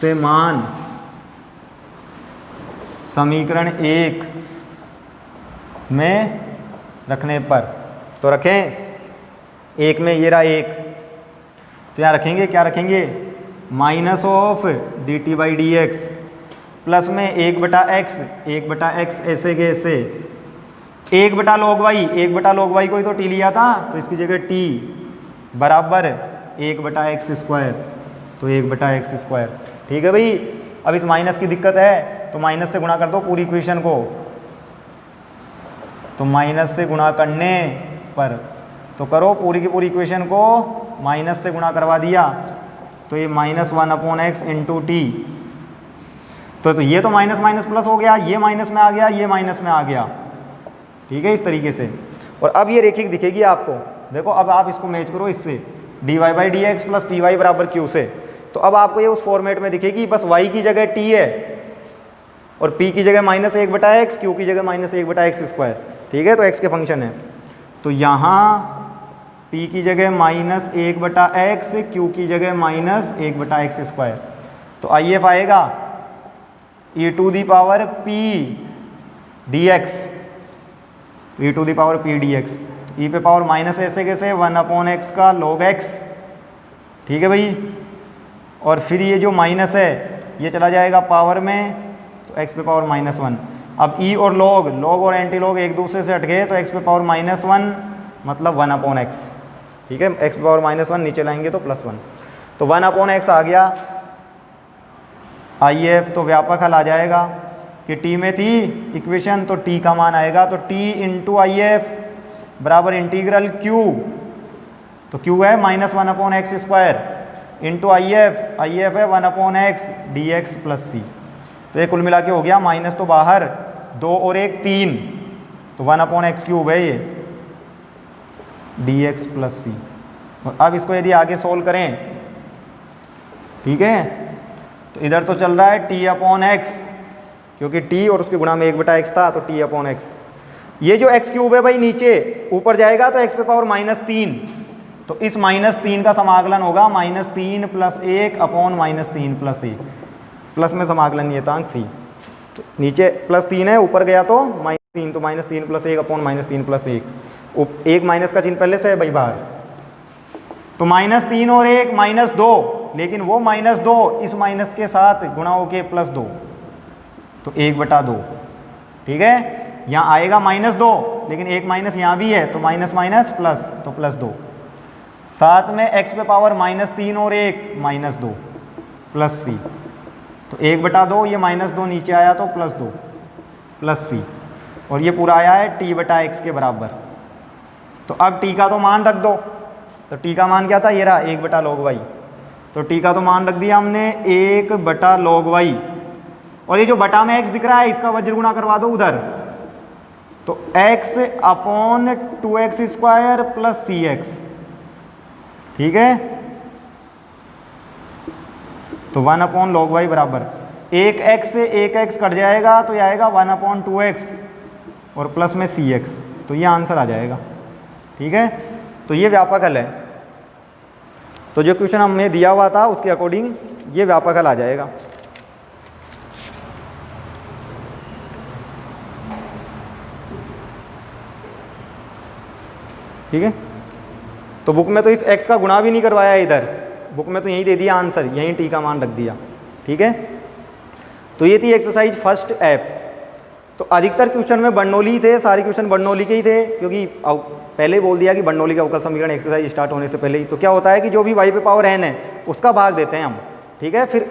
से मान समीकरण 1 में रखने पर, तो रखें 1 में, ये रहा 1, तो यहाँ रखेंगे क्या रखेंगे, -dt/dx प्लस में 1/x ऐसे के ऐसे 1/log y को ही तो t लिया था, तो इसकी जगह t बराबर 1/x स्क्वायर, तो 1/x स्क्वायर। ठीक है भाई, अब इस माइनस की दिक्कत है तो माइनस से गुणा कर दो पूरी इक्वेशन को, तो माइनस से गुणा करने पर तो करो पूरी की पूरी इक्वेशन को माइनस से गुणा करवा दिया, तो ये -1/x इंटू टी, तो ये तो माइनस माइनस प्लस हो गया, ये माइनस में आ गया, ये माइनस में आ गया, ठीक है, इस तरीके से। और अब ये रेखिक दिखेगी आपको, देखो अब आप इसको मैच करो इससे dy/dx प्लस py बराबर q से, तो अब आपको ये उस फॉर्मेट में दिखेगी, बस y की जगह t है और p की जगह -1/x, q की जगह -1/x², ठीक है, तो x के फंक्शन है। तो यहाँ p की जगह -1/x, q की जगह -1/x², तो IF आएगा e⁻p dx, तो e⁻p dx, e पे पावर माइनस ऐसे कैसे 1/x का log x, ठीक है भाई, और फिर ये जो माइनस है ये चला जाएगा पावर में, तो x पे पावर -1। अब e और log और एंटी लॉग एक दूसरे से हट गए, तो x पे पावर -1 मतलब 1/x, ठीक है, x पे पावर -1 नीचे लाएंगे तो +1, तो 1/x आ गया IF। तो व्यापक हल आ जाएगा कि t में थी इक्वेशन, तो t का मान आएगा, तो t इंटू IF बराबर इंटीग्रल q, तो q है -1/x² इंटू IF है 1/x dx प्लस c, तो ये कुल मिला के हो गया, माइनस तो बाहर 2 और 1 3, तो 1/x³ है ये dx प्लस c। और अब इसको यदि आगे सोल्व करें, ठीक है, तो इधर तो चल रहा है t/x, क्योंकि t और उसके गुणा में 1/x था, तो t/x, ये जो x³ है भाई नीचे ऊपर जाएगा तो x पे पावर -3, तो इस -3 का समाकलन होगा -3 + 1 अपॉन -3 + 1, प्लस में समाकलन नियतांक c, तो नीचे +3 है, ऊपर गया तो -3, तो -3 + 1 अपॉन -3 + 1, एक माइनस का चिन्ह पहले से है भाई बाहर, तो -3 और 1 -2, लेकिन वो -2 इस माइनस के साथ गुणा होके +2, तो 1/2, ठीक है, यहाँ आएगा -2, लेकिन एक माइनस यहाँ भी है, तो माइनस माइनस प्लस, तो +2, साथ में x पे पावर -3 और 1 -2 प्लस c, तो 1/2, ये -2 नीचे आया तो +2 प्लस c, और ये पूरा आया है t/x के बराबर। तो अब t का तो मान रख दो, तो t का मान क्या था, ये रहा 1/log y, तो t का तो मान रख दिया हमने 1/log y, और ये जो बटा में x दिख रहा है इसका वज्र गुणा करवा दो उधर, तो x upon 2x² plus cx, ठीक है, तो 1/log y बराबर 1x से 1x कट जाएगा, तो ये आएगा 1/2x और प्लस में cx, तो ये आंसर आ जाएगा, ठीक है। तो ये व्यापक हल है, तो जो क्वेश्चन हमें दिया हुआ था उसके अकॉर्डिंग ये व्यापक हल आ जाएगा। ठीक है, तो बुक में तो इस x का गुणा भी नहीं करवाया इधर, बुक में तो यही दे दिया आंसर, यहीं t का मान रख दिया, ठीक है। तो ये थी एक्सरसाइज फर्स्ट ऐप। तो अधिकतर क्वेश्चन में बर्नौली थे, सारे क्वेश्चन बर्नौली के ही थे, क्योंकि पहले ही बोल दिया कि बर्नौली का अवकल समीकरण एक्सरसाइज स्टार्ट होने से पहले ही। तो क्या होता है कि जो भी y पे पावर n है उसका भाग देते हैं हम, ठीक है, फिर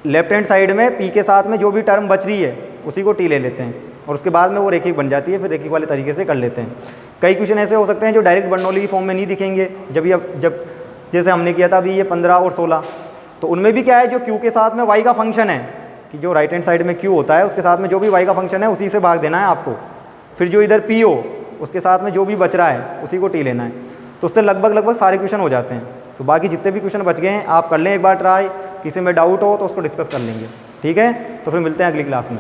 लेफ्ट हैंड साइड में p के साथ में जो भी टर्म बच रही है उसी को t ले लेते हैं, और उसके बाद में वो रेखिक बन जाती है, फिर रेखिक वाले तरीके से कर लेते हैं। कई क्वेश्चन ऐसे हो सकते हैं जो डायरेक्ट बर्नौली की फॉर्म में नहीं दिखेंगे, जब जैसे हमने किया था अभी ये 15 और 16, तो उनमें भी क्या है, जो q के साथ में y का फंक्शन है, कि जो राइट हैंड साइड में q होता है उसके साथ में जो भी y का फंक्शन है उसी से भाग देना है आपको, फिर जो इधर p हो उसके साथ में जो भी बच रहा है उसी को t लेना है, तो उससे लगभग सारे क्वेश्चन हो जाते हैं। तो बाकी जितने भी क्वेश्चन बच गए हैं आप कर लें एक बार ट्राई, किसी में डाउट हो तो उसको डिस्कस कर लेंगे, ठीक है। तो फिर मिलते हैं अगली क्लास में।